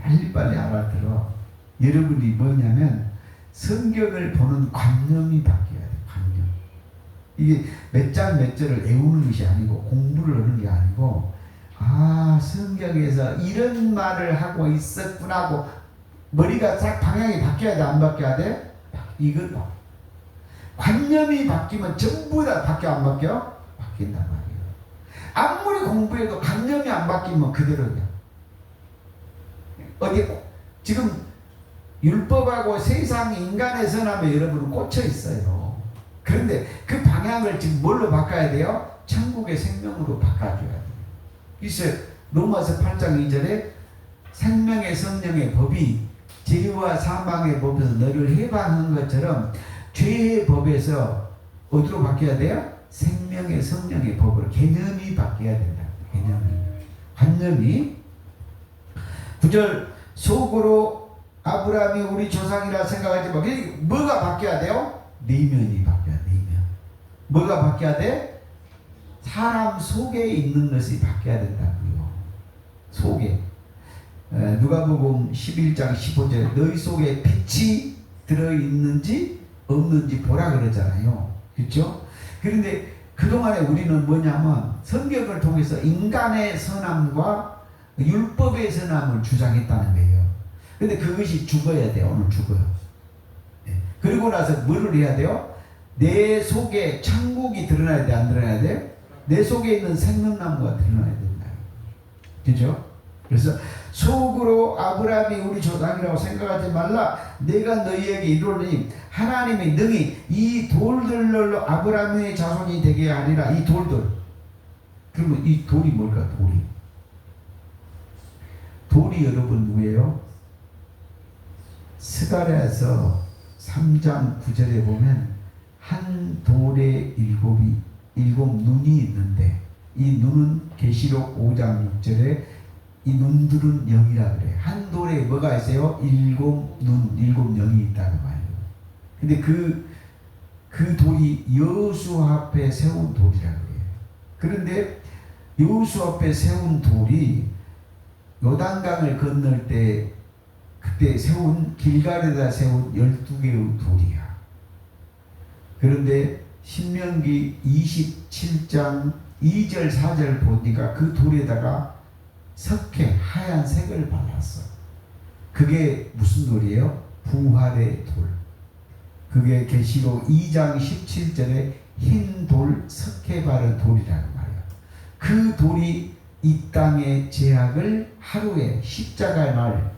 빨리빨리 알아들어. 여러분이 뭐냐면 성경을 보는 관념이 바뀌어야 돼. 관념. 이게 몇 장 몇 절을 외우는 것이 아니고 공부를 하는 게 아니고, 아 성경에서 이런 말을 하고 있었구나 하고 머리가 싹 방향이 바뀌어야 돼? 안 바뀌어야 돼? 이걸 봐. 관념이 바뀌면 전부 다 바뀌어 안 바뀌어? 바뀐단 말이에요. 아무리 공부해도 관념이 안 바뀌면 그대로야. 어디 지금 율법하고 세상 인간의 선함에 여러분은 꽂혀 있어요. 그런데 그 방향을 지금 뭘로 바꿔야 돼요? 천국의 생명으로 바꿔줘야 돼요. 그래서 로마서 8장 2절에 생명의 성령의 법이 죄와 사망의 법에서 너를 해방한 것처럼 죄의 법에서 어디로 바뀌어야 돼요? 생명의 성령의 법으로 개념이 바뀌어야 된다. 개념이. 관념이. 9절 속으로 아브라함이 우리 조상이라 생각하지 마. 뭐가 바뀌어야 돼요? 내면이 바뀌어야 돼. 내면. 뭐가 바뀌어야 돼? 사람 속에 있는 것이 바뀌어야 된다고요. 속에. 누가복음 11장 15절에 너희 속에 빛이 들어있는지 없는지 보라 그러잖아요. 그렇죠? 그런데 그동안에 우리는 뭐냐면 성경을 통해서 인간의 선함과 율법의 선함을 주장했다는 거예요. 근데 그것이 죽어야 돼요. 오늘 죽어요. 네. 그리고 나서 뭐를 해야 돼요? 내 속에 천국이 드러나야 돼? 안 드러나야 돼? 내 속에 있는 생명나무가 드러나야 된다. 그죠? 그래서 속으로 아브라함이 우리 조상이라고 생각하지 말라. 내가 너희에게 이르노니 하나님이 능히 이 돌들로 아브라함의 자손이 되게 하리라. 이 돌들. 그러면 이 돌이 뭘까? 돌이 여러분 누구예요? 스가랴서 3장 9절에 보면 한 돌에 일곱 눈이 있는데 이 눈은 계시록 5장 6절에 이 눈들은 영이라 그래. 한 돌에 뭐가 있어요? 일곱 영이 있다는 말이에요. 근데 그 돌이 여호수아 앞에 세운 돌이라 그래요. 그런데 여호수아 앞에 세운 돌이 요단강을 건널 때 그때 세운 길갈에다 세운 12개의 돌이야. 그런데 신명기 27장 2절 4절 보니까 그 돌에다가 석회 하얀색을 발랐어. 그게 무슨 돌이에요? 부활의 돌. 그게 계시록 2장 17절에 흰 돌 석회 바른 돌이라는 말이에요. 그 돌이 이 땅의 죄악을 하루에 십자가의 날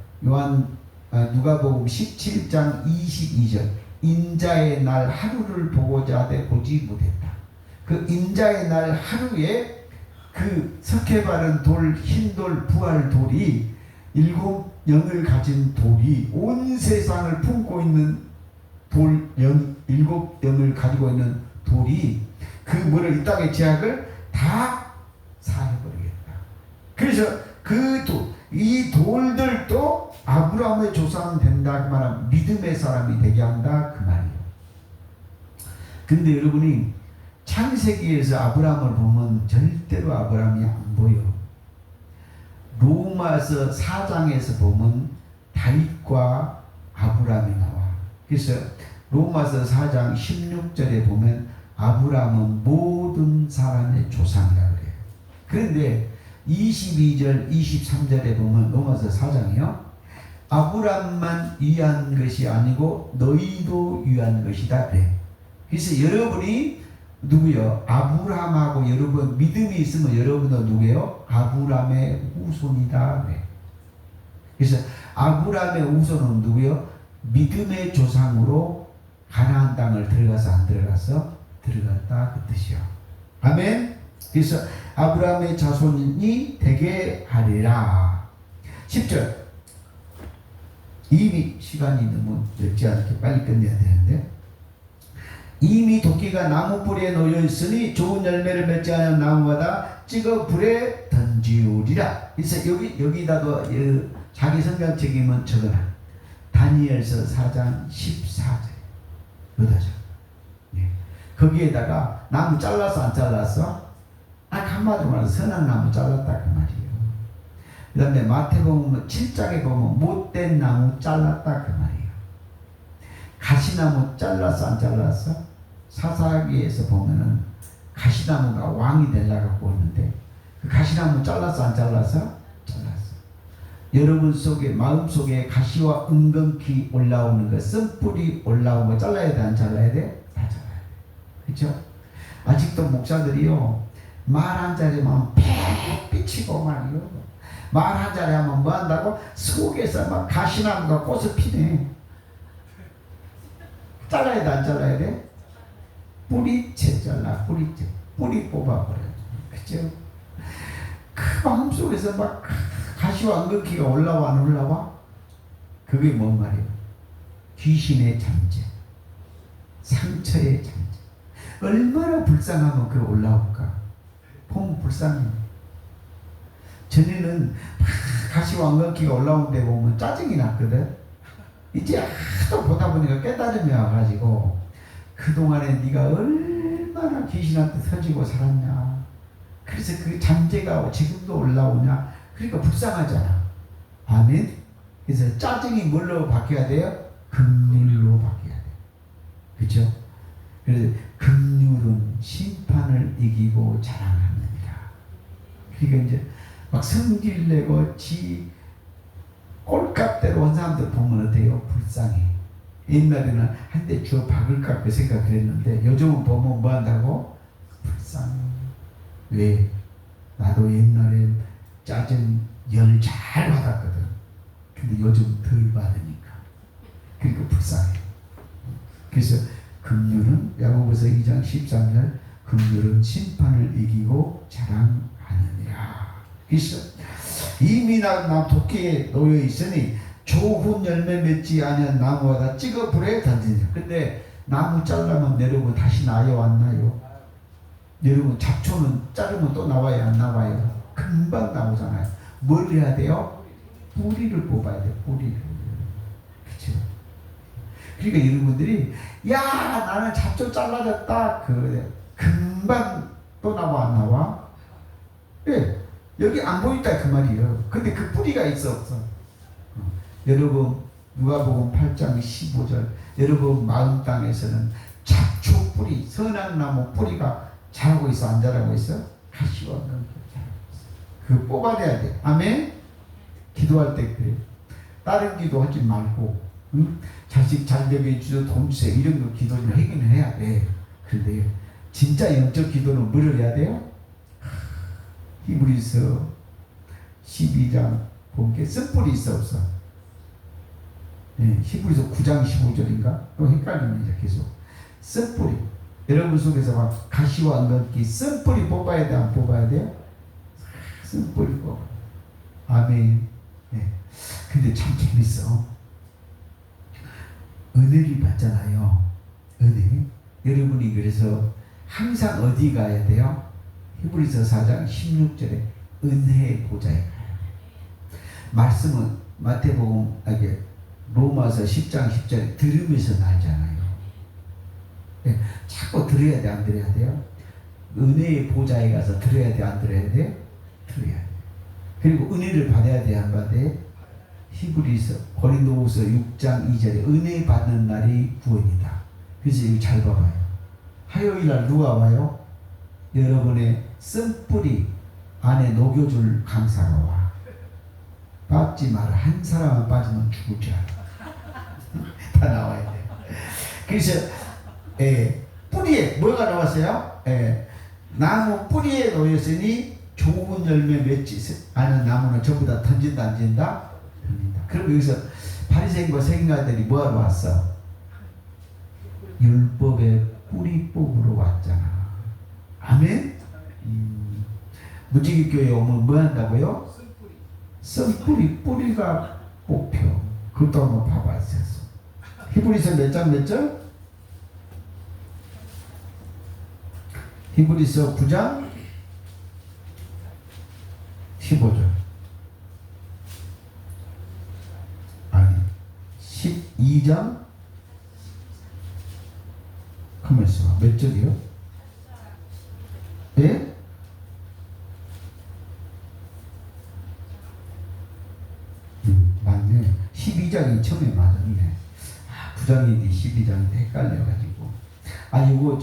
누가복음 17장 22절 인자의 날 하루를 보고자 하되 보지 못했다. 그 인자의 날 하루에 그 석회 바른 돌, 흰 돌, 부활 돌이 일곱 영을 가진 돌이 온 세상을 품고 있는 돌, 일곱 영을 가지고 있는 돌이 그 뭐를 이 땅의 죄악을 다 사해버리겠다. 그래서 이 돌들도 아브라함의 조상 된다 그 말은 믿음의 사람이 되게 한다 그 말이에요. 근데 여러분이 창세기에서 아브라함을 보면 절대로 아브라함이 안 보여. 로마서 4장에서 보면 다윗과 아브라함이 나와. 그래서 로마서 4장 16절에 보면 아브라함은 모든 사람의 조상이라고 그래요. 그런데 22절 23절에 보면 로마서 4장이요. 아브라함만 위한 것이 아니고 너희도 위한 것이다 그래. 그래서 여러분이 누구요? 아브라함하고 여러분 믿음이 있으면 여러분도 누구예요? 아브라함의 후손이다 그래. 그래서 아브라함의 후손은 누구요? 믿음의 조상으로 가나안 땅을 들어가서 안 들어가서 들어갔다 그 뜻이요. 아멘. 그래서 아브라함의 자손이 되게 하리라. 10절. 이미 시간이 너무 늦지 않게 빨리 끝내야 되는데 이미 도끼가 나무 뿌리에 놓여 있으니 좋은 열매를 맺지 않은 나무마다 찍어 불에 던지우리라. 그래서 여기다가 자기 성경 책임은 적어놔. 다니엘서 4장 14절 여기다죠. 네. 거기에다가 나무 잘랐어 안 잘랐어? 한마디로 말해서 선한 나무 잘랐다 그 말이에요. 그 다음에 마태복음 7장에 보면 못된 나무 잘랐다 그 말이에요. 가시나무 잘랐어 안 잘랐어? 사사기에서 보면은 가시나무가 왕이 되려고 했는데 그 가시나무 잘랐어 안 잘랐어? 잘랐어. 여러분 속에 마음 속에 가시와 은근히 올라오는 거 쓴뿌리 올라오는 거 잘라야 돼 안 잘라야 돼? 다 잘라야 돼. 그렇죠? 아직도 목사들이요 말 한 자리만 팩 비치고 말이요 말 한 자리 하면 뭐 한다고? 속에서 막 가시나무가 꽃을 피네. 잘라야 돼 안 잘라야 돼? 뿌리채 잘라. 뿌리채 뿌리 뽑아버려. 그죠? 그 마음속에서 막 가시와 은근기가 올라와 안 올라와? 그게 뭔 말이에요? 귀신의 잠재, 상처의 잠재. 얼마나 불쌍하면 그게 올라올까? 보면 불쌍해. 전에는 가시와 은근기가 올라온 데 보면 짜증이 났거든. 이제 하도 보다 보니까 깨달음이 와가지고 그동안에 네가 얼마나 귀신한테 터지고 살았냐. 그래서 그 잠재가 지금도 올라오냐. 그러니까 불쌍하잖아. 아멘. 그래서 짜증이 뭘로 바뀌어야 돼요? 긍휼로 바뀌어야 돼요. 그렇죠? 그래서 긍휼은 심판을 이기고 자랑하느니라. 그러니까 이제 막 성질 내고 지 꼴값대로 온 사람들 보면 어때요? 불쌍해. 옛날에는 한 대 주워 박을까 그 생각했는데 요즘은 보면 뭐 한다고? 불쌍해. 왜? 나도 옛날에 짜증 열 잘 받았거든. 근데 요즘 덜 받으니까. 그러니까 불쌍해. 그래서 긍휼은 야고보서 2장 13절 긍휼은 심판을 이기고 자랑하느니라. 그래서 이미 나 도끼에 놓여 있으니 좋은 열매 맺지 아니한 나무마다 찍어 불에 던지니라. 근데 나무 잘라면 여러분 다시 나요 안 나요? 여러분 잡초는 자르면 또 나와요 안 나와요? 금방 나오잖아요. 뭘 해야 돼요? 뿌리를 뽑아야 돼요. 뿌리를. 그렇죠? 그러니까 여러분들이 야 나는 잡초 잘라졌다 그래. 금방 또 나와 안 나와? 예. 여기 안 보인다 그 말이에요. 근데 그 뿌리가 있어 없어? 여러분 누가복음 8장 15절 여러분 마음 땅에서는 잡초 뿌리, 선악나무 뿌리가 자라고 있어, 안 자라고 있어? 가시와 은근히 자라고 있어. 그거 뽑아내야 돼. 아멘? 기도할 때 그래. 다른 기도하지 말고, 응? 자식 잘 되게 해주세요, 돈 주세요, 이런 거 기도 좀 하긴 해야 돼. 근데 진짜 영적 기도는 뭘 해야 돼요? 히브리서 12장 본게 쓴뿌리 있어 없어? 네, 히브리서 9장 15절인가? 또 헷갈립니다. 계속 쓴뿌리. 여러분 속에서 막 가시와 은근히 쓴뿌리 뽑아야 돼, 안 뽑아야 돼요? 쓴뿌리 뽑아. 아멘. 네. 근데 참 재밌어. 은혜를 받잖아요. 은혜. 여러분이 그래서 항상 어디 가야 돼요? 히브리서 4장 16절에 은혜의 보좌에 가야 돼요. 말씀은 마태복음, 로마서 10장 10절에 들으면서 날잖아요. 네, 자꾸 들어야 돼, 안 들어야 돼요? 은혜의 보좌에 가서 들어야 돼, 안 들어야 돼? 들어야 돼. 그리고 은혜를 받아야 돼, 안 받아야 돼? 히브리서 고린도후서 6장 2절에 은혜 받는 날이 구원이다. 그래서 여기 잘 봐봐요. 화요일 날 누가 와요? 여러분의 쓴뿌리 안에 녹여줄 강사가 와. 빠지 마라. 한 사람만 빠지면 죽을 줄 알아. 다 나와야 돼. 그래서 뿌리에 뭐가 나왔어요? 나무 뿌리에 놓였으니 좋은 열매 맺지 않은 나무는 전부 다 던진다, 안 던진다? 던진다. 그럼 여기서 바리새인과 세인가들이 뭐하러 왔어? 율법의 뿌리 뽑으러 왔잖아. 아멘? 무지개교회 오면 뭐 한다고요? 쓴뿌리. 뿌리가 뽑혀. 그것도 한번 봐봐. 히브리서 몇 장 몇 절? 히브리서 9장 15절. 아니 12장 가만있어. 몇 절이요? 예? 맞네. 12장이 처음에 맞았네. 9장인데 12장인데 헷갈려가지고. 이거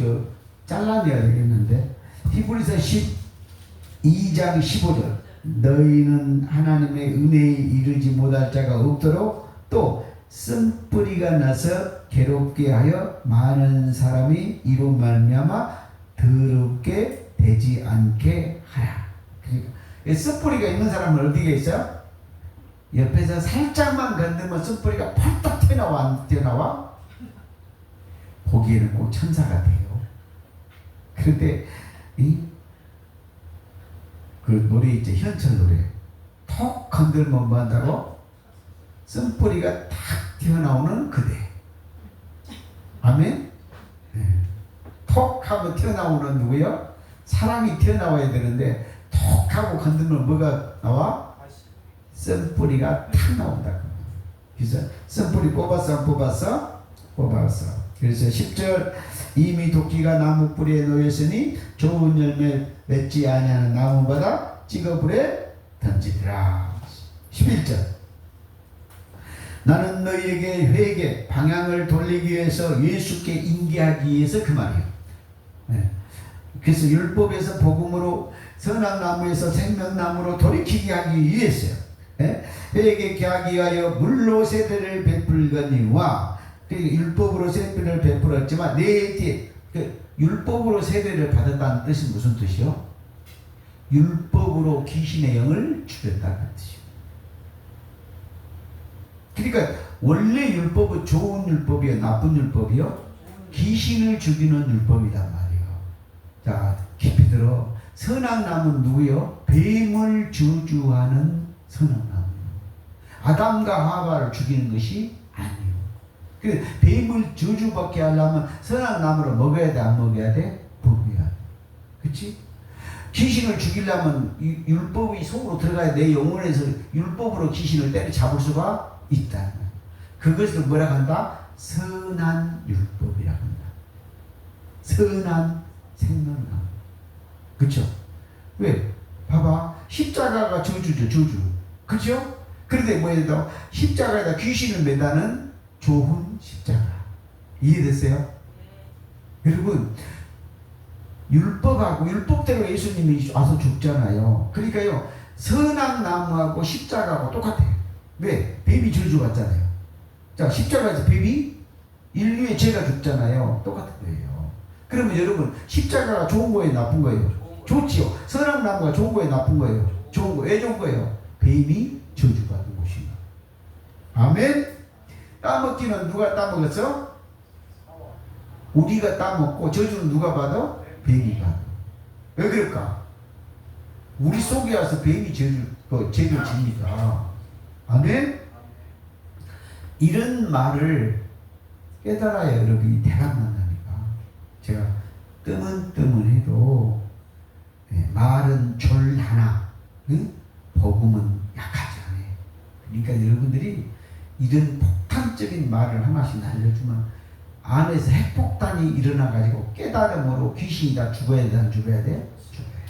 잘라내야 되겠는데. 히브리서 12장 15절. 너희는 하나님의 은혜에 이르지 못할 자가 없도록 또 쓴뿌리가 나서 괴롭게 하여 많은 사람이 이로 말미암아 더럽게 되지 않게 하라. 그러니까 쓴뿌리가 있는 사람은 어디에 있어요? 옆에서 살짝만 건드면 쓴뿌리가 펄떡 튀어나와, 안 튀어나와? 보기에는 꼭 천사 같아요. 그런데 그 노래 있죠, 현철 노래. 톡 건들면 뭐 한다고? 쓴뿌리가 탁 튀어나오는 그대. 아멘? 네. 톡 하고 튀어나오는 누구요? 사람이 튀어나와야 되는데 톡 하고 건들면 뭐가 나와? 쓴뿌리가 탁 나온다. 그래서 쓴뿌리 뽑았어, 안 뽑았어? 뽑았어. 그래서 10절 이미 도끼가 나무 뿌리에 놓였으니 좋은 열매 맺지 아니하는 나무마다 찍어불에 던지더라. 11절 나는 너희에게 회개 방향을 돌리기 위해서 예수께 인계하기 위해서 그 말이에요. 네. 그래서 율법에서 복음으로 선악나무에서 생명나무로 돌이키게 하기 위해서요. 네? 회개케 하기 위하여 물로 세례를 베풀거니와 율법으로 세례를 베풀었지만 내 뒤에 율법으로 세례를 받았다는 뜻이 무슨 뜻이요? 율법으로 귀신의 영을 죽였다는 뜻이요. 그러니까 원래 율법은 좋은 율법이요, 나쁜 율법이요? 귀신을 죽이는 율법이란 말이에요. 자, 깊이 들어. 선악나무는 누구요? 뱀을 저주하는 선악나무. 아담과 하와를 죽이는 것이 아니에요. 그 뱀을 저주받게 하려면 선악나무를 먹어야 돼, 안 먹어야 돼? 먹어야 돼. 그치? 귀신을 죽이려면 율법이 속으로 들어가야 내 영혼에서 율법으로 귀신을 때려잡을 수가 있다. 그것을 뭐라 한다? 선한 율법이라 한다. 선한 생명나무. 그쵸? 왜? 봐봐. 십자가가 저주죠, 저주. 그쵸? 그런데 뭐 해야 된다고? 십자가에다 귀신을 매다는 좋은 십자가. 이해됐어요? 여러분, 율법하고 율법대로 예수님이 와서 죽잖아요. 그러니까요, 선악나무하고 십자가하고 똑같아요. 왜? 뱀이 저주받잖아요. 자, 십자가에서 뱀이 인류의 죄가 죽잖아요. 똑같은 거예요. 그러면 여러분, 십자가가 좋은 거예요, 나쁜 거예요? 좋지요. 선악나무가 좋은 거예요, 나쁜 거예요? 좋은 거. 왜 좋은 거예요? 뱀이 저주받은 곳이에요. 아멘. 따먹기는 누가 따먹었어? 우리가 따먹고 저주는 누가 받아? 뱀이 받아. 왜 그럴까? 우리 속에 와서 뱀이 죄를 집니까? 아멘? 이런 말을 깨달아야 여러분이 대학 만나니까. 제가 뜨문뜨문해도 말은 졸하나 복음은 약하지 않아요. 그러니까 여러분들이 이런 폭탄적인 말을 하나씩 날려주면 안에서 핵폭탄이 일어나가지고 깨달음으로 귀신이 다 죽어야 돼? 안 죽어야 돼? 죽어야 돼.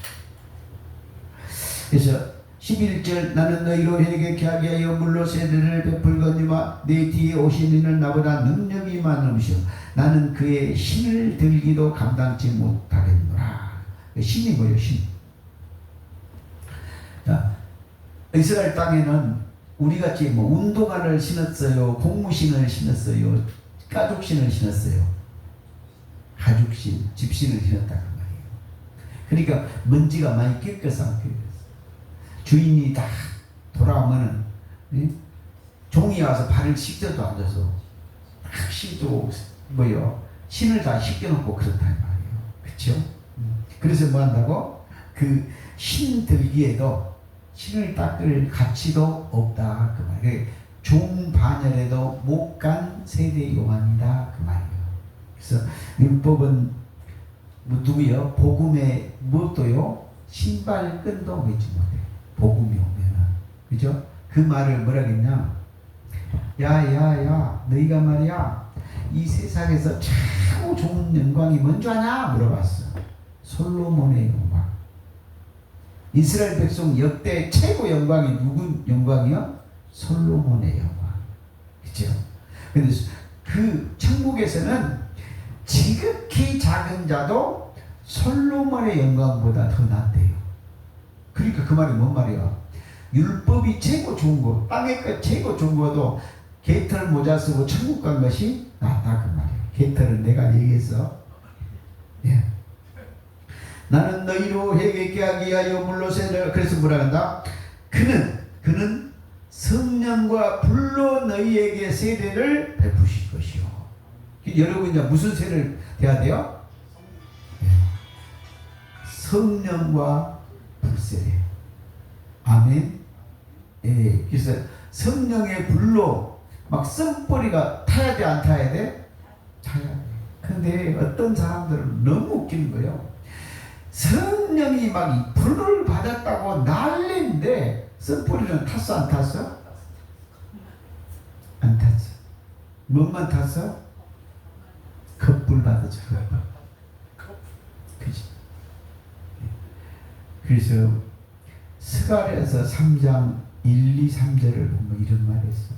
그래서 11절 나는 너희로 회개케 하게 하여 물로 세례를 베풀거니와 내 뒤에 오신 이는 나보다 능력이 많으시오 나는 그의 신을 들기도 감당치 못하겠노라. 신이 뭐예요? 신. 자, 이스라엘 땅에는 우리같이 뭐 운동화를 신었어요, 공무신을 신었어요, 가죽신을 신었어요. 가죽신, 집신을 신었다는 말이에요. 그러니까 먼지가 많이 껴서 안 껴요. 주인이 다 돌아오면은 종이 와서 발을 씻겨도 앉아서 확실도 뭐요 신을 다 씻겨놓고 그렇단 말이에요. 그렇죠? 그래서 뭐 한다고? 그 신 들기에도 신을 닦을 가치도 없다 그 말이에요. 종반열에도 못 간 세대 요한이다 그 말이에요. 그래서 율법은 뭐 누구요? 복음의 무엇도요? 신발끈도 매지 못해. 복음이 오면은, 그죠? 그 말을 뭐라 했냐? 야야야 너희가 말이야 이 세상에서 최고 좋은 영광이 뭔지 아냐? 물어봤어. 솔로몬의 영광. 이스라엘 백성 역대 최고 영광이 누구 영광이요? 솔로몬의 영광. 그죠? 근데 그 천국에서는 지극히 작은 자도 솔로몬의 영광보다 더 낫대요. 그러니까 그 말이 뭔 말이야? 율법이 최고 좋은 거, 땅의 것 최고 좋은 거도 개털 모자 쓰고 천국 간 것이 낫다 그 말이야. 개털은 내가 얘기했어. 예. 나는 너희로 회개케 하기 위하여 물로 세례를. 그래서 뭐라 한다? 그는 성령과 불로 너희에게 세례를 베푸실 것이요. 여러분 이제 무슨 세례를 해야 돼요? 성령과 불세례. 아멘. 예. 그래서 성령의 불로 막 썸버리가 타야 돼, 안 타야 돼? 타야 돼. 근데 어떤 사람들은 너무 웃기는 거예요. 성령이 막 불을 받았다고 난리인데 썸버리는 탔어, 안 탔어? 안 탔어. 뭐만 탔어? 겁불 받았죠. 그치? 그래서 스가랴서 3장 1, 2, 3절을 보면 이런 말을 했어.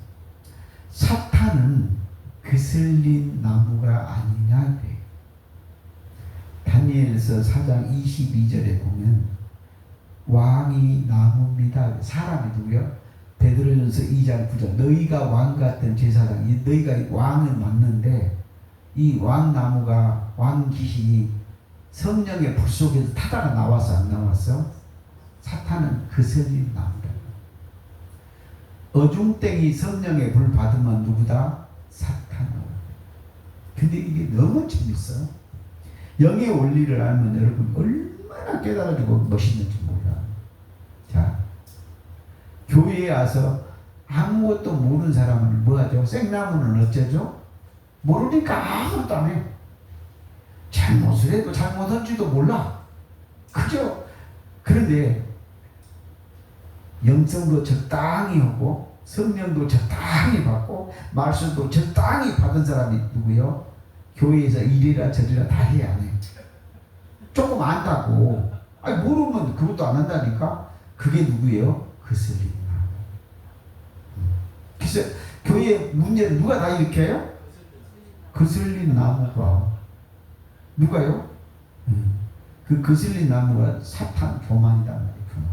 사탄은 그슬린 나무가 아니냐 그래. 다니엘서 4장 22절에 보면 왕이 나무입니다. 사람이 누구요? 베드로전서 2장 9절 너희가 왕 같은 제사장. 너희가 왕은 맞는데 이 왕나무가 왕귀신이 성령의 불 속에서 타다가 나왔어, 안 나왔어? 사탄은 그슬린 나무다. 어중땡이 성령의 불 받으면 누구다? 사탄. 근데 이게 너무 재밌어. 영의 원리를 알면 여러분 얼마나 깨달아지고 멋있는지 몰라. 자, 교회에 와서 아무것도 모르는 사람은 뭐하죠? 생나무는 어쩌죠? 모르니까 아무것도 안 해. 잘못을 해도 잘못한지도 몰라. 그죠? 그런데 영성도 적당히 하고 성령도 적당히 받고 말씀도 적당히 받은 사람이 누구요? 교회에서 이리라 저리라 다 해야 안 해. 조금 안다고. 아니 모르면 그것도 안 한다니까. 그게 누구예요? 그슬린 나무. 그래서 교회 문제는 누가 다 일으켜요? 그슬린 나무가. 누가요? 그 거슬린 나무가 사탄 교만이단 말이에요. 교만.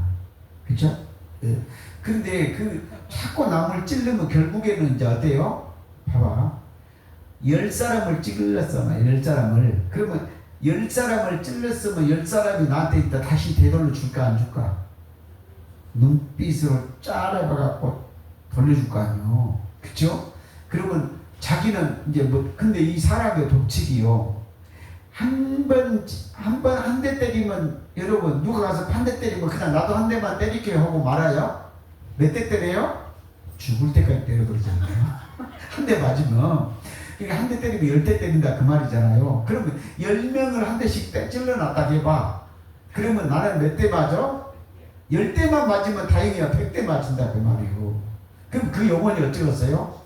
그죠? 예. 근데 그 자꾸 나무를 찌르면 결국에는 이제 어때요? 봐봐. 10사람을 찔렀잖아. 10사람을. 그러면 10사람을 찔렀으면 10사람이 나한테 있다 다시 되돌려 줄까 안 줄까? 눈빛으로 짜려봐갖고 돌려줄 거 아니요. 그쵸? 그러면 자기는 이제 뭐 근데 이 사람의 법칙이요. 한 대 때리면 여러분 누가 가서 한 대 때리면 그냥 나도 한 대만 때릴게요 하고 말아요? 몇 대 때려요? 죽을 때까지 때려버리잖아요. 한 대 맞으면 그러니까 한 대 때리면 10대 때린다 그 말이잖아요. 그러면 10명을 한 대씩 찔러놨다 해봐. 그러면 나는 몇 대 맞아? 10대만 맞으면 다행이야. 100대 맞춘다 그 말이에요. 그럼 그 영혼이 어쩌겠어요?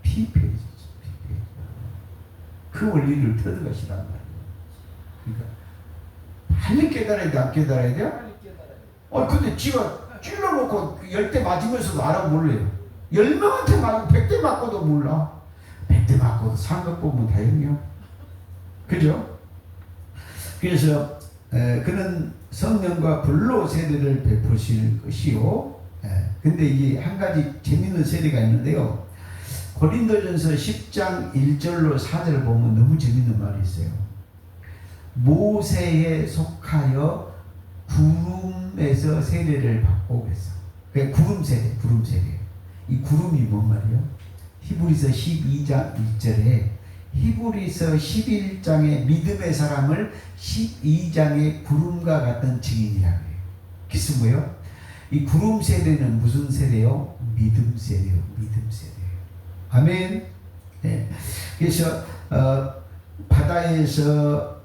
피폐해지죠. 그 원리를 터득하시란 말이에요. 그러니까 빨리 깨달아야 돼, 안 깨달아야 돼요? 근데 지가 찔러놓고 10대 맞으면서도 알아 몰라요. 10명한테 맞고 100대 맞고도 몰라. 100대 맞고도 산 것 보면 다행이요. 그죠? 그래서 그는 성령과 불로 세례를 베푸실 것이요. 근데 이게 한 가지 재밌는 세례가 있는데요. 고린도전서 10장 1절로 4절 보면 너무 재밌는 말이 있어요. 모세에 속하여 구름에서 세례를 받고 그랬어. 그러니까 구름 세례. 이 구름이 뭔 말이에요? 히브리서 12장 1절에 히브리서 11장의 믿음의 사람을 12장의 구름과 같은 증인이라고 해요. 그래서 뭐예요? 이 구름 세례는 무슨 세례요? 믿음 세례요. 믿음 세례. 아멘. 네. 그래서 바다에서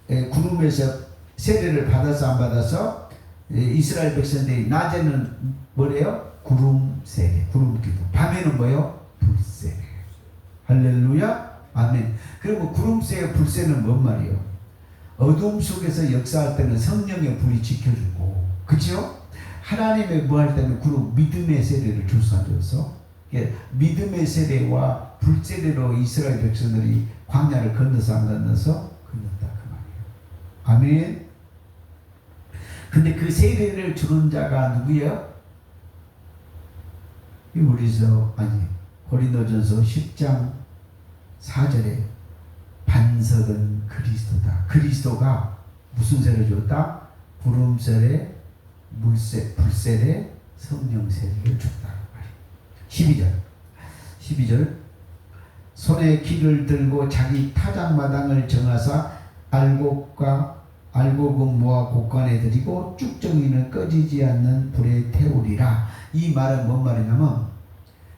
구름에서 세례를 받아서 안 받아서 이스라엘 백성들이 낮에는 뭐래요? 구름 세례, 구름 기도. 밤에는 뭐예요? 불 세례. 할렐루야. 아멘. 그리고 구름 세례, 불 세례는 뭔 말이에요? 어둠 속에서 역사할 때는 성령의 불이 지켜주고, 그렇죠? 하나님의 뭐 할 때는 구름 믿음의 세례를 주사줘서 믿음의 세례와 불 세례로 이스라엘 백성들이 광야를 건너서 안 건너서 건넜다 그 말이에요. 아멘. 근데 그 세례를 주는 자가 누구예요? 고린도전서 10장 4절에 반석은 그리스도다. 그리스도가 무슨 세례를 줬다? 구름 세례, 불세례, 성령 세례를 줬다. 12절 손에 기를 들고 자기 타작마당을 정하사 알곡은 모아 곳간에 들이고 쭉정이는 꺼지지 않는 불에 태우리라. 이 말은 뭔 말이냐면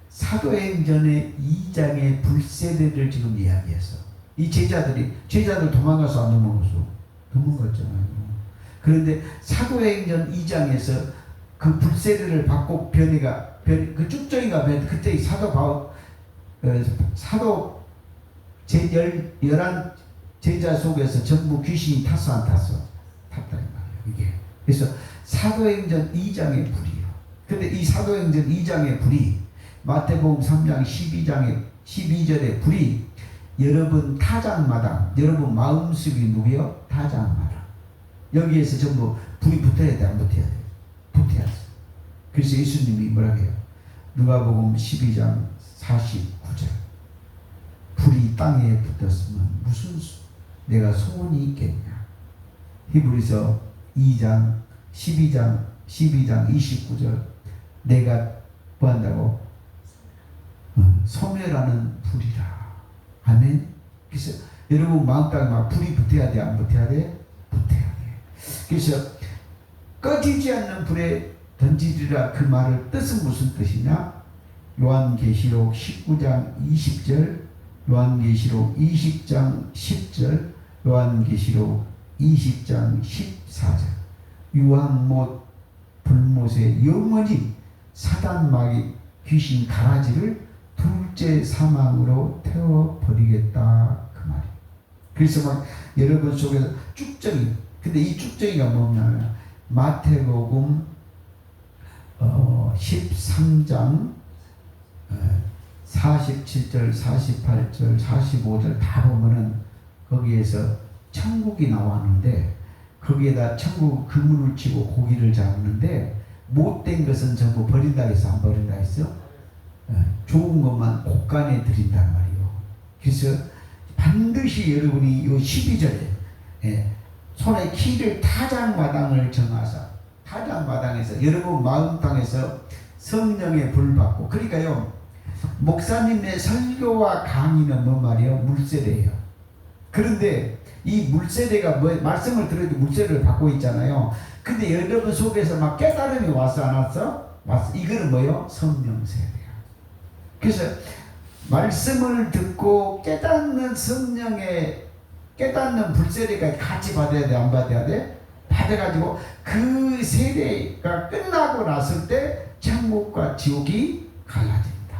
사도행전의 2장의 불세례를 지금 이야기했어. 이 제자들 도망가서 안 도망갔잖아요. 그런데 사도행전 2장에서 그 불세례를 받고 그 쭉정이가 그때 사도 11 제자 속에서 전부 귀신이 탔어 안 탔어? 탔다 이 말이에요. 이게. 그래서 사도행전 2장의 불이에요. 근데 이 사도행전 2장의 불이 마태복음 3장 12절의 불이 여러분 타작마당, 여러분 마음속이 누구요? 타작마당. 여기에서 전부 불이 붙어야 돼, 안 붙어야 돼? 붙어야 돼. 그래서 예수님이 뭐라고 해요? 누가복음 12장 49절. 불이 땅에 붙었으면 무슨 내가 소원이 있겠냐? 히브리서 2장 12장 29절 내가 뭐 한다고? 소멸하는 불이라. 아멘. 그래서 여러분 마음속에 막 불이 붙어야 돼, 안 붙어야 돼? 붙어야 돼. 그래서 꺼지지 않는 불에 던지리라 그 말을 뜻은 무슨 뜻이냐? 요한계시록 19장 20절, 요한계시록 20장 10절, 요한계시록 20장 14절. 유황못 불못에 영원히 사단 마귀 귀신 가라지를 둘째 사망으로 태워버리겠다 그 말이에요. 그래서 막 여러분 속에서 쭉정이, 근데 이 쭉정이가 뭐냐면 마태복음 13장 47절, 48절, 45절 다 보면은 거기에서 천국이 나왔는데 거기에다 천국 그물을 치고 고기를 잡는데 못된 것은 전부 버린다 해서 안 버린다 했어? 좋은 것만 곳간에 드린단 말이요. 그래서 반드시 여러분이 이 12절에 손에 키를 타작마당을 정하사 타작마당에서 여러분 마음땅에서 성령의 불 받고, 그러니까요 목사님의 설교와 강의는 뭔 말이에요? 물세례예요. 그런데 이 물세례가 뭐, 말씀을 들어도 물세례를 받고 있잖아요. 근데 여러분 속에서 막 깨달음이 왔어 안 왔어? 왔어. 이거는 뭐요? 성령 세례야. 그래서 말씀을 듣고 깨닫는 성령의 깨닫는 불세례가 같이 받아야 돼, 안 받아야 돼? 받아가지고 그 세례가 끝나고 났을 때 천국과 지옥이 갈라진다.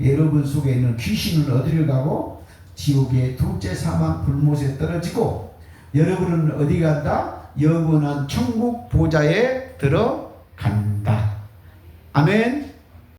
여러분 속에 있는 귀신은 어디를 가고? 지옥의 둘째 사망 불못에 떨어지고, 여러분은 어디 간다? 영원한 천국 보좌에 들어간다. 아멘.